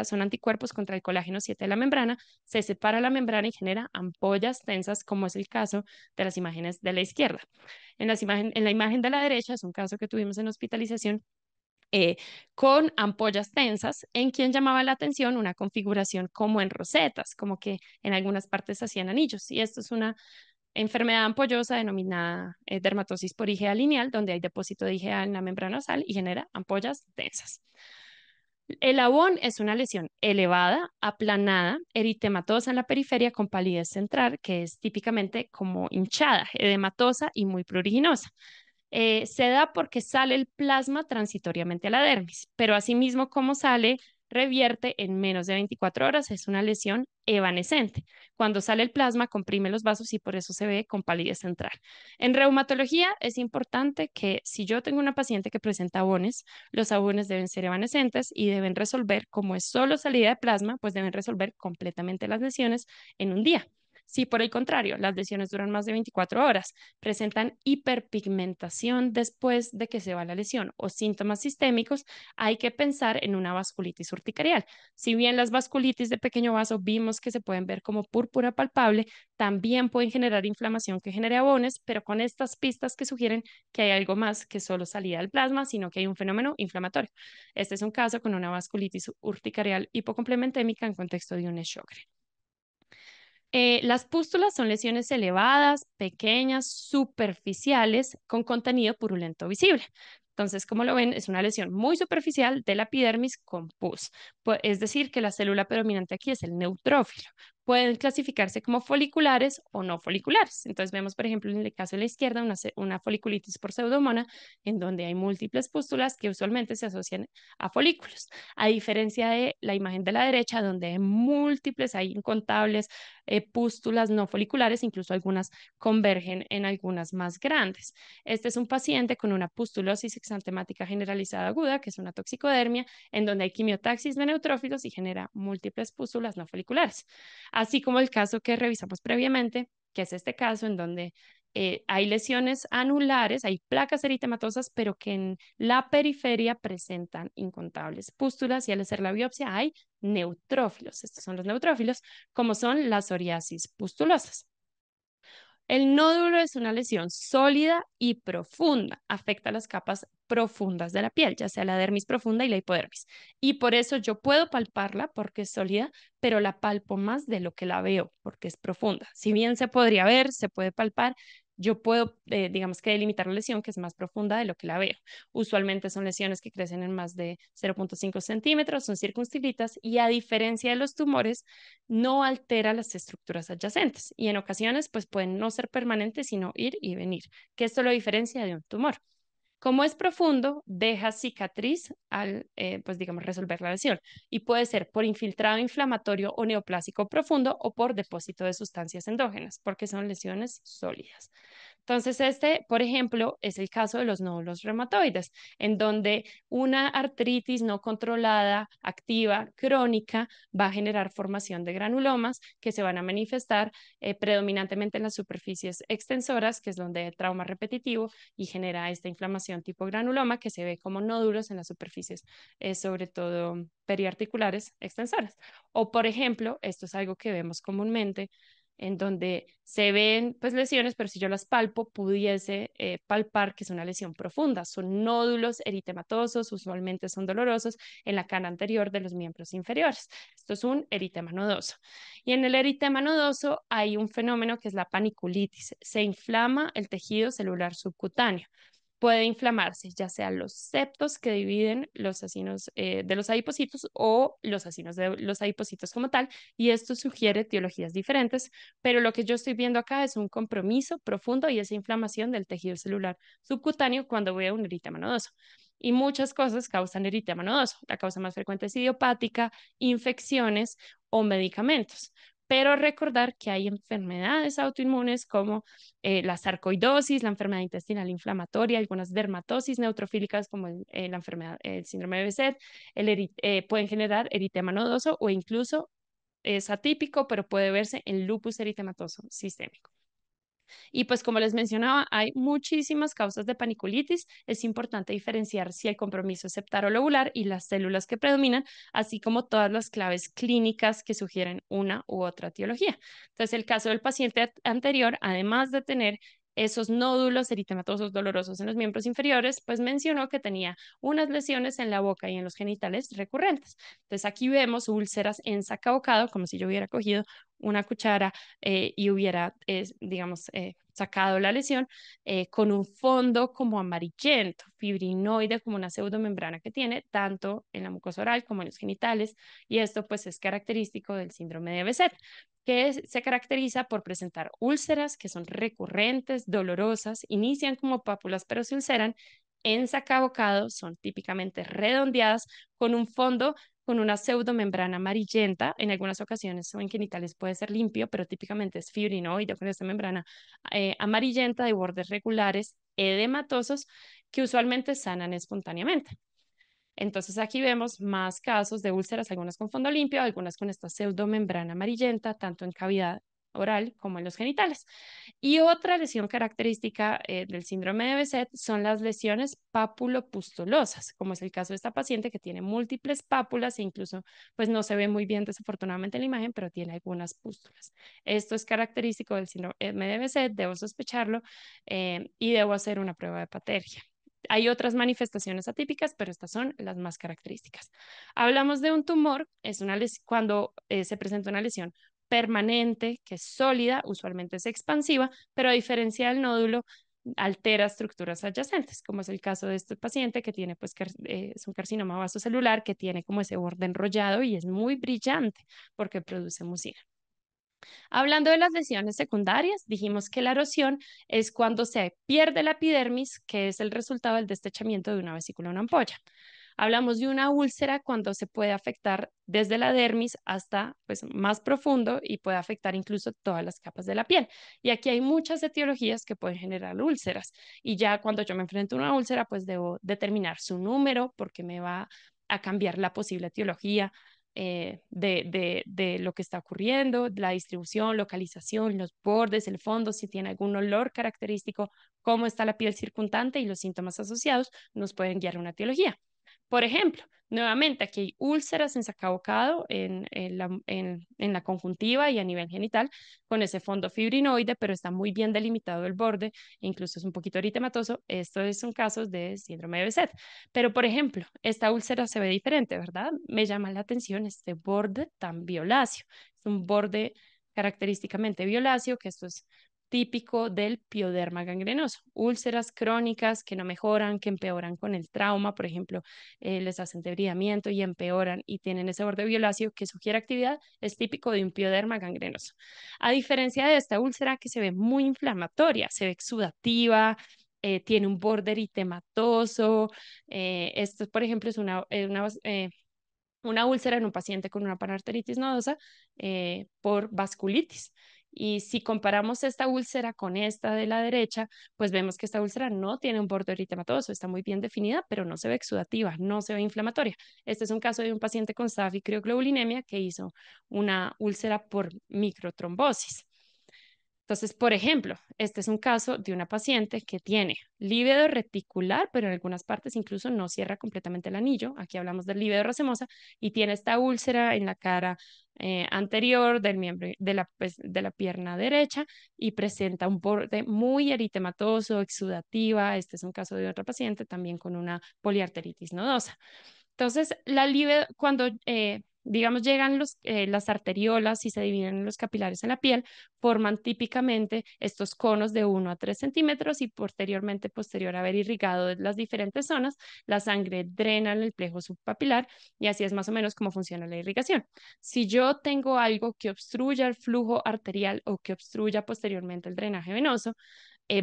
son anticuerpos contra el colágeno 7 de la membrana, se separa la membrana y genera ampollas tensas, como es el caso de las imágenes de la izquierda. En la imagen de la derecha es un caso que tuvimos en hospitalización eh, con ampollas tensas, en quien llamaba la atención una configuración como en rosetas, como que en algunas partes hacían anillos. Y esto es una enfermedad ampollosa denominada dermatosis por IgA lineal, donde hay depósito de IgA en la membrana basal y genera ampollas tensas. El abón es una lesión elevada, aplanada, eritematosa en la periferia con palidez central, que es típicamente como hinchada, edematosa y muy pruriginosa. Se da porque sale el plasma transitoriamente a la dermis, pero asimismo como sale, revierte en menos de 24 horas. Es una lesión evanescente. Cuando sale el plasma, comprime los vasos y por eso se ve con palidez central. En reumatología es importante que si yo tengo una paciente que presenta abones, los abones deben ser evanescentes y deben resolver, como es solo salida de plasma, pues deben resolver completamente las lesiones en un día. Si por el contrario las lesiones duran más de 24 horas, presentan hiperpigmentación después de que se va la lesión o síntomas sistémicos, hay que pensar en una vasculitis urticarial. Si bien las vasculitis de pequeño vaso vimos que se pueden ver como púrpura palpable, también pueden generar inflamación que genere abones, pero con estas pistas que sugieren que hay algo más que solo salida del plasma, sino que hay un fenómeno inflamatorio. Este es un caso con una vasculitis urticarial hipocomplementémica en contexto de un Sjögren. Las pústulas son lesiones elevadas, pequeñas, superficiales, con contenido purulento visible. Entonces, como lo ven, es una lesión muy superficial de la epidermis con pus. Es decir, que la célula predominante aquí es el neutrófilo. Pueden clasificarse como foliculares o no foliculares. Entonces, vemos, por ejemplo, en el caso de la izquierda, una foliculitis por pseudomona, en donde hay múltiples pústulas que usualmente se asocian a folículos. A diferencia de la imagen de la derecha, donde hay múltiples, hay incontables pústulas no foliculares, incluso algunas convergen en algunas más grandes. Este es un paciente con una pustulosis exantemática generalizada aguda, que es una toxicodermia, en donde hay quimiotaxis de neutrófilos y genera múltiples pústulas no foliculares. Así como el caso que revisamos previamente, que es este caso en donde hay lesiones anulares, hay placas eritematosas, pero que en la periferia presentan incontables pústulas y al hacer la biopsia hay neutrófilos. Estos son los neutrófilos, como son las psoriasis pustulosas. El nódulo es una lesión sólida y profunda. Afecta las capas profundas de la piel, ya sea la dermis profunda y la hipodermis. Y por eso yo puedo palparla porque es sólida, pero la palpo más de lo que la veo porque es profunda. Si bien se podría ver, se puede palpar, yo puedo, digamos que delimitar la lesión que es más profunda de lo que la veo. Usualmente son lesiones que crecen en más de 0,5 centímetros, son circunscritas y a diferencia de los tumores, no altera las estructuras adyacentes y en ocasiones pues pueden no ser permanentes sino ir y venir, que esto lo diferencia de un tumor. Como es profundo, deja cicatriz al, pues digamos, resolver la lesión y puede ser por infiltrado inflamatorio o neoplásico profundo o por depósito de sustancias endógenas, porque son lesiones sólidas. Entonces, este, por ejemplo, es el caso de los nódulos reumatoides, en donde una artritis no controlada, activa, crónica, va a generar formación de granulomas que se van a manifestar predominantemente en las superficies extensoras, que es donde hay trauma repetitivo y genera esta inflamación tipo granuloma que se ve como nódulos en las superficies, sobre todo periarticulares extensoras. O, por ejemplo, esto es algo que vemos comúnmente en donde se ven pues lesiones, pero si yo las palpo, pudiese palpar que es una lesión profunda. Son nódulos eritematosos, usualmente son dolorosos en la cara anterior de los miembros inferiores. Esto es un eritema nodoso. Y en el eritema nodoso hay un fenómeno que es la paniculitis. Se inflama el tejido celular subcutáneo. puede inflamarse, ya sean los septos que dividen los acinos de los adipocitos o los acinos de los adipocitos como tal, y esto sugiere etiologías diferentes, pero lo que yo estoy viendo acá es un compromiso profundo y esa inflamación del tejido celular subcutáneo cuando veo un eritema nodoso. Y muchas cosas causan eritema nodoso. La causa más frecuente es idiopática, infecciones o medicamentos. Pero recordar que hay enfermedades autoinmunes como la sarcoidosis, la enfermedad intestinal inflamatoria, algunas dermatosis neutrofílicas como la enfermedad, el síndrome de Behçet, pueden generar eritema nodoso o incluso es atípico, pero puede verse en lupus eritematoso sistémico. Y pues como les mencionaba, hay muchísimas causas de paniculitis. Es importante diferenciar si el compromiso es septarolobular y las células que predominan, así como todas las claves clínicas que sugieren una u otra etiología. Entonces, el caso del paciente anterior, además de tener esos nódulos eritematosos dolorosos en los miembros inferiores, pues mencionó que tenía unas lesiones en la boca y en los genitales recurrentes. Entonces aquí vemos úlceras en sacabocado, como si yo hubiera cogido una cuchara y hubiera, digamos, sacado la lesión con un fondo como amarillento, fibrinoide, como una pseudomembrana que tiene tanto en la mucosa oral como en los genitales, y esto pues es característico del síndrome de Behçet, se caracteriza por presentar úlceras que son recurrentes, dolorosas, inician como pápulas pero se ulceran, en sacabocado son típicamente redondeadas con un fondo con una pseudomembrana amarillenta. En algunas ocasiones o en genitales puede ser limpio, pero típicamente es fibrinoide con esta membrana amarillenta de bordes regulares, edematosos, que usualmente sanan espontáneamente. Entonces aquí vemos más casos de úlceras, algunas con fondo limpio, algunas con esta pseudomembrana amarillenta, tanto en cavidad oral como en los genitales. Y otra lesión característica del síndrome de Behçet son las lesiones papulopustulosas, como es el caso de esta paciente que tiene múltiples pápulas e incluso pues no se ve muy bien desafortunadamente en la imagen, pero tiene algunas pústulas. Esto es característico del síndrome de Behçet, debo sospecharlo y debo hacer una prueba de patergia. Hay otras manifestaciones atípicas, pero estas son las más características. Hablamos de un tumor, es cuando se presenta una lesión permanente, que es sólida, usualmente es expansiva, pero a diferencia del nódulo, altera estructuras adyacentes, como es el caso de este paciente que tiene, pues, es un carcinoma vasocelular que tiene como ese borde enrollado y es muy brillante porque produce mucina. Hablando de las lesiones secundarias, dijimos que la erosión es cuando se pierde la epidermis, que es el resultado del destechamiento de una vesícula o una ampolla. Hablamos de una úlcera cuando se puede afectar desde la dermis hasta pues, más profundo y puede afectar incluso todas las capas de la piel. Y aquí hay muchas etiologías que pueden generar úlceras. Y ya cuando yo me enfrento a una úlcera, pues debo determinar su número porque me va a cambiar la posible etiología de lo que está ocurriendo, la distribución, localización, los bordes, el fondo, si tiene algún olor característico, cómo está la piel circundante y los síntomas asociados, nos pueden guiar a una etiología. Por ejemplo, nuevamente aquí hay úlceras en sacabocado, en la conjuntiva y a nivel genital, con ese fondo fibrinoide, pero está muy bien delimitado el borde, incluso es un poquito eritematoso. Estos son casos de síndrome de Behçet. Pero, por ejemplo, esta úlcera se ve diferente, ¿verdad? Me llama la atención este borde tan violáceo. Es un borde característicamente violáceo, que esto es típico del pioderma gangrenoso. Úlceras crónicas que no mejoran, que empeoran con el trauma, por ejemplo, les hacen debridamiento y empeoran y tienen ese borde violáceo que sugiere actividad, es típico de un pioderma gangrenoso. A diferencia de esta úlcera que se ve muy inflamatoria, se ve exudativa, tiene un borde eritematoso. Esto, por ejemplo, es una úlcera en un paciente con una panarteritis nodosa por vasculitis. Y si comparamos esta úlcera con esta de la derecha, pues vemos que esta úlcera no tiene un borde eritematoso, está muy bien definida, pero no se ve exudativa, no se ve inflamatoria. Este es un caso de un paciente con staph y crioglobulinemia que hizo una úlcera por microtrombosis. Entonces, por ejemplo, este es un caso de una paciente que tiene lívido reticular, pero en algunas partes incluso no cierra completamente el anillo. Aquí hablamos del lívido racemosa y tiene esta úlcera en la cara anterior del miembro pues, de la pierna derecha y presenta un borde muy eritematoso, exudativa. Este es un caso de otra paciente también con una poliarteritis nodosa. Entonces, cuando digamos, llegan las arteriolas y se dividen en los capilares en la piel, forman típicamente estos conos de 1 a 3 centímetros y posteriormente, posterior a haber irrigado las diferentes zonas, la sangre drena en el plejo subpapilar y así es más o menos cómo funciona la irrigación. Si yo tengo algo que obstruya el flujo arterial o que obstruya posteriormente el drenaje venoso,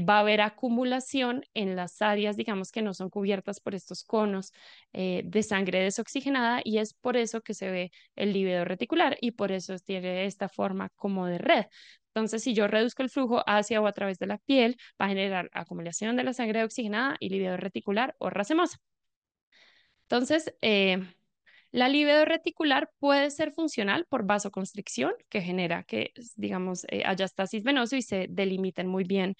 va a haber acumulación en las áreas, digamos, que no son cubiertas por estos conos de sangre desoxigenada y es por eso que se ve el líquido reticular y por eso tiene esta forma como de red. Entonces, si yo reduzco el flujo hacia o a través de la piel, va a generar acumulación de la sangre oxigenada y líquido reticular o racemosa. Entonces, la libido reticular puede ser funcional por vasoconstricción, que genera que, digamos, haya estasis venoso y se delimiten muy bien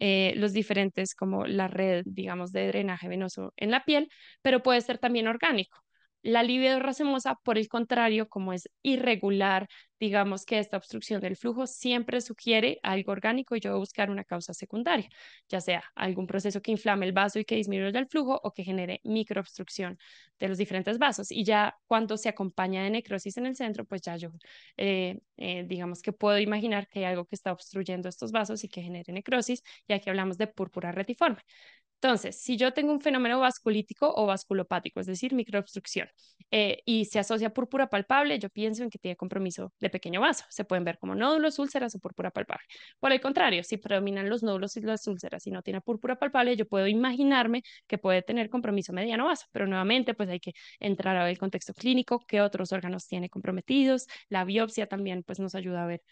los diferentes, como la red, digamos, de drenaje venoso en la piel, pero puede ser también orgánico. La libido racemosa, por el contrario, como es irregular, digamos que esta obstrucción del flujo siempre sugiere algo orgánico y yo voy a buscar una causa secundaria, ya sea algún proceso que inflame el vaso y que disminuya el flujo o que genere microobstrucción de los diferentes vasos. Y ya cuando se acompaña de necrosis en el centro, pues ya yo, digamos que puedo imaginar que hay algo que está obstruyendo estos vasos y que genere necrosis, y aquí hablamos de púrpura retiforme. Entonces, si yo tengo un fenómeno vasculítico o vasculopático, es decir, microobstrucción, y se asocia a púrpura palpable, yo pienso en que tiene compromiso de pequeño vaso. Se pueden ver como nódulos, úlceras o púrpura palpable. Por el contrario, si predominan los nódulos y las úlceras y no tiene púrpura palpable, yo puedo imaginarme que puede tener compromiso mediano vaso. Pero nuevamente, pues hay que entrar a ver el contexto clínico, qué otros órganos tiene comprometidos. La biopsia también pues nos ayuda a ver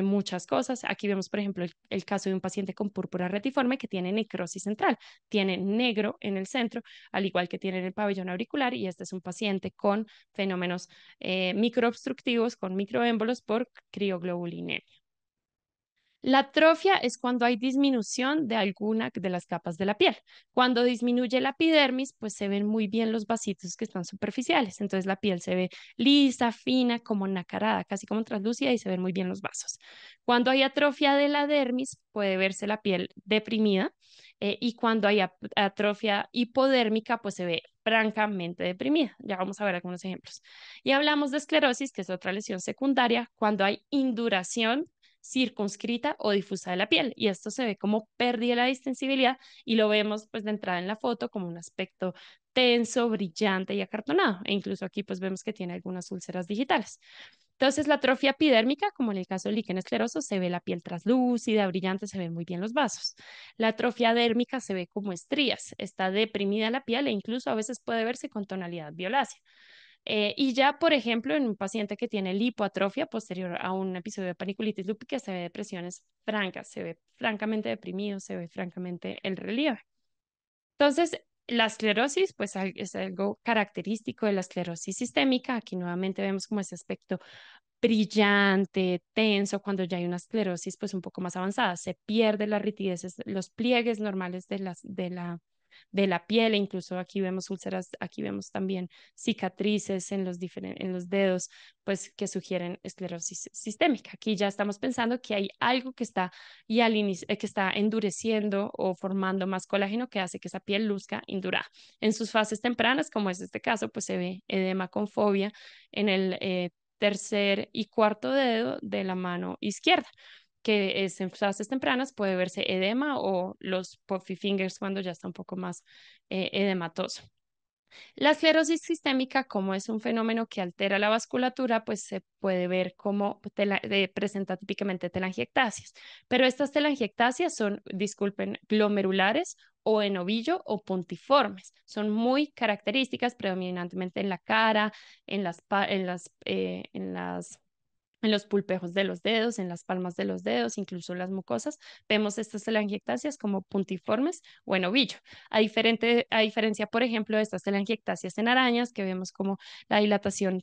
muchas cosas. Aquí vemos, por ejemplo, el caso de un paciente con púrpura retiforme que tiene necrosis central, tiene negro en el centro, al igual que tiene en el pabellón auricular, y este es un paciente con fenómenos microobstructivos, con microémbolos por crioglobulinemia. La atrofia es cuando hay disminución de alguna de las capas de la piel. Cuando disminuye la epidermis, pues se ven muy bien los vasitos que están superficiales. Entonces la piel se ve lisa, fina, como nacarada, casi como translúcida y se ven muy bien los vasos. Cuando hay atrofia de la dermis, puede verse la piel deprimida. Y cuando hay atrofia hipodérmica, pues se ve francamente deprimida. Ya vamos a ver algunos ejemplos. Y hablamos de esclerosis, que es otra lesión secundaria, cuando hay induración circunscrita o difusa de la piel. Y esto se ve como pérdida de la distensibilidad y lo vemos pues de entrada en la foto como un aspecto tenso, brillante y acartonado. E incluso aquí pues vemos que tiene algunas úlceras digitales. Entonces, la atrofia epidérmica, como en el caso del líquen escleroso, se ve la piel translúcida, brillante, se ven muy bien los vasos. La atrofia dérmica se ve como estrías, está deprimida la piel e incluso a veces puede verse con tonalidad violácea. Y ya, por ejemplo, en un paciente que tiene lipoatrofia posterior a un episodio de paniculitis lúpica, se ve depresiones francas, se ve francamente deprimido, se ve francamente el relieve. Entonces, la esclerosis, pues es algo característico de la esclerosis sistémica. Aquí nuevamente vemos como ese aspecto brillante, tenso, cuando ya hay una esclerosis pues un poco más avanzada. Se pierde la ritidez, los pliegues normales de la piel, e incluso aquí vemos úlceras, aquí vemos también cicatrices en en los dedos, pues que sugieren esclerosis sistémica. Aquí ya estamos pensando que hay algo que está, que está endureciendo o formando más colágeno que hace que esa piel luzca indurada. En sus fases tempranas, como es este caso, pues se ve edema con fobia en el tercer y cuarto dedo de la mano izquierda, que es en fases tempranas puede verse edema o los puffy fingers cuando ya está un poco más edematoso. La esclerosis sistémica, como es un fenómeno que altera la vasculatura, pues se puede ver como presenta típicamente telangiectasias. Pero estas telangiectasias son, disculpen, glomerulares o en ovillo o puntiformes. Son muy características predominantemente en la cara, en los pulpejos de los dedos, en las palmas de los dedos, incluso las mucosas. Vemos estas telangiectasias como puntiformes o en ovillo. A diferencia, por ejemplo, de estas telangiectasias en arañas, que vemos como la dilatación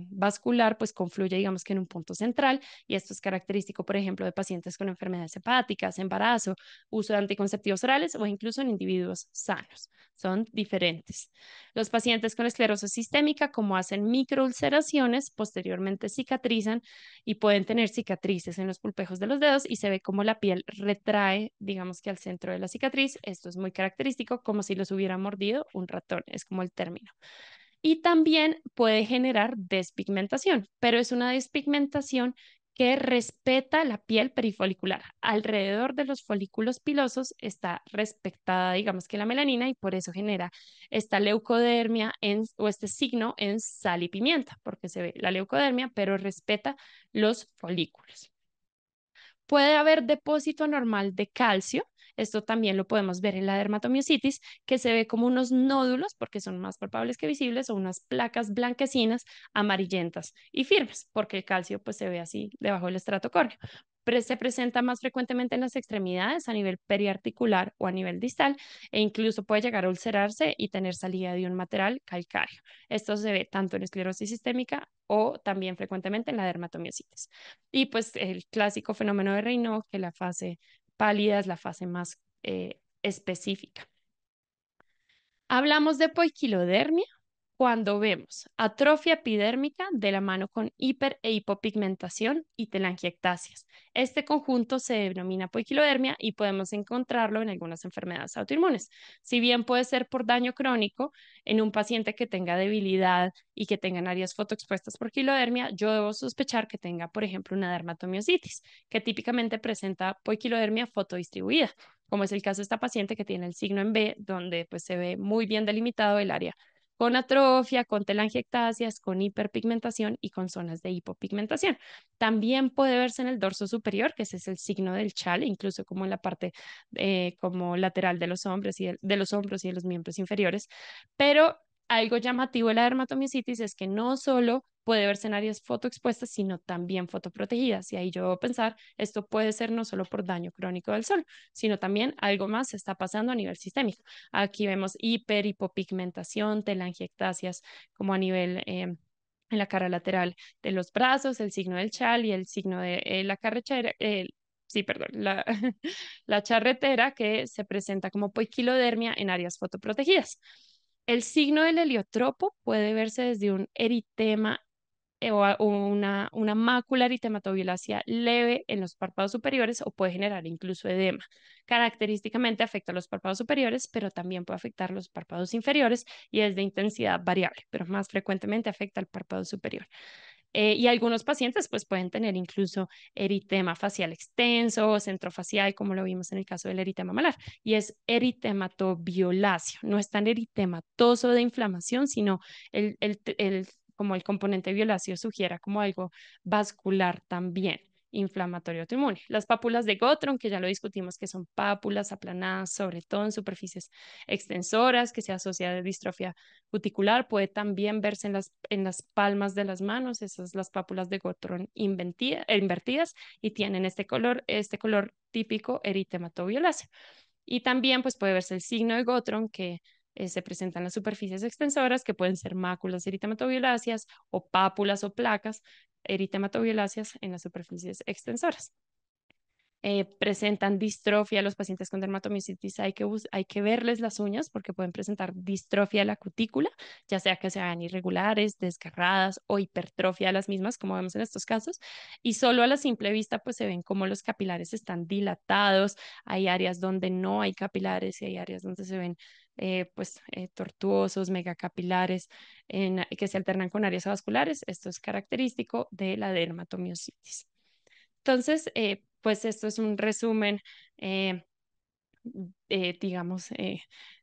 vascular pues confluye, digamos que en un punto central, y esto es característico, por ejemplo, de pacientes con enfermedades hepáticas, embarazo, uso de anticonceptivos orales o incluso en individuos sanos. Son diferentes. Los pacientes con esclerosis sistémica, como hacen microulceraciones, posteriormente cicatrizan y pueden tener cicatrices en los pulpejos de los dedos y se ve como la piel retrae, digamos que al centro de la cicatriz. Esto es muy característico, como si los hubiera mordido un ratón, es como el término. Y también puede generar despigmentación, pero es una despigmentación que respeta la piel perifolicular. Alrededor de los folículos pilosos está respetada, digamos que la melanina, y por eso genera esta leucodermia o este signo en sal y pimienta, porque se ve la leucodermia, pero respeta los folículos. Puede haber depósito anormal de calcio. Esto también lo podemos ver en la dermatomiositis, que se ve como unos nódulos, porque son más palpables que visibles, o unas placas blanquecinas, amarillentas y firmes, porque el calcio pues se ve así debajo del estrato córneo. Pero se presenta más frecuentemente en las extremidades, a nivel periarticular o a nivel distal, e incluso puede llegar a ulcerarse y tener salida de un material calcáreo. Esto se ve tanto en esclerosis sistémica o también frecuentemente en la dermatomiositis. Y pues el clásico fenómeno de Raynaud, que la fase pálida es la fase más específica. Hablamos de poiquilodermia cuando vemos atrofia epidérmica de la mano con hiper e hipopigmentación y telangiectasias. Este conjunto se denomina poiquilodermia y podemos encontrarlo en algunas enfermedades autoinmunes. Si bien puede ser por daño crónico en un paciente que tenga debilidad y que tengan áreas fotoexpuestas por quilodermia, yo debo sospechar que tenga, por ejemplo, una dermatomiositis, que típicamente presenta poiquilodermia fotodistribuida, como es el caso de esta paciente que tiene el signo en B, donde pues se ve muy bien delimitado el área con atrofia, con telangiectasias, con hiperpigmentación y con zonas de hipopigmentación. También puede verse en el dorso superior, que ese es el signo del chal, incluso como en la parte como lateral de los hombros de los hombros y de los miembros inferiores. Pero algo llamativo de la dermatomiositis es que no solo puede verse en áreas fotoexpuestas, sino también fotoprotegidas. Y ahí yo debo pensar, esto puede ser no solo por daño crónico del sol, sino también algo más se está pasando a nivel sistémico. Aquí vemos hipopigmentación, telangiectasias como a nivel en la cara lateral de los brazos, el signo del chal y el signo de la carretera, sí, perdón, la charretera que se presenta como poiquilodermia en áreas fotoprotegidas. El signo del heliotropo puede verse desde un eritema o una mácula eritematoviolacea leve en los párpados superiores o puede generar incluso edema. Característicamente afecta a los párpados superiores, pero también puede afectar los párpados inferiores y es de intensidad variable, pero más frecuentemente afecta al párpado superior. Y algunos pacientes pues pueden tener incluso eritema facial extenso o centrofacial, como lo vimos en el caso del eritema malar, y es eritematoviolaceo. No es tan eritematoso de inflamación, sino como el componente violáceo sugiera como algo vascular también inflamatorio autoinmune. Las pápulas de Gottron, que ya lo discutimos, que son pápulas aplanadas, sobre todo en superficies extensoras, que se asocia a distrofia cuticular, puede también verse en las palmas de las manos, esas las pápulas de Gottron invertidas y tienen este color típico eritematoviolaceo. Y también pues puede verse el signo de Gottron que se presenta en las superficies extensoras, que pueden ser máculas eritematoviolaceas o pápulas o placas eritematoviolaceas en las superficies extensoras. Presentan distrofia. Los pacientes con dermatomiositis hay que verles las uñas porque pueden presentar distrofia de la cutícula, ya sea que sean irregulares, desgarradas o hipertrofia de las mismas, como vemos en estos casos. Y solo a la simple vista, pues se ven como los capilares están dilatados. Hay áreas donde no hay capilares y hay áreas donde se ven tortuosos, megacapilares, que se alternan con áreas vasculares. Esto es característico de la dermatomiositis. Entonces, pues esto es un resumen, eh, digamos,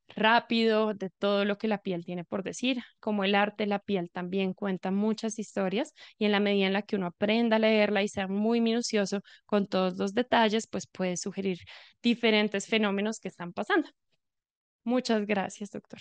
rápido de todo lo que la piel tiene por decir. Como el arte, la piel también cuenta muchas historias y en la medida en la que uno aprenda a leerla y sea muy minucioso con todos los detalles, pues puede sugerir diferentes fenómenos que están pasando. Muchas gracias, doctor.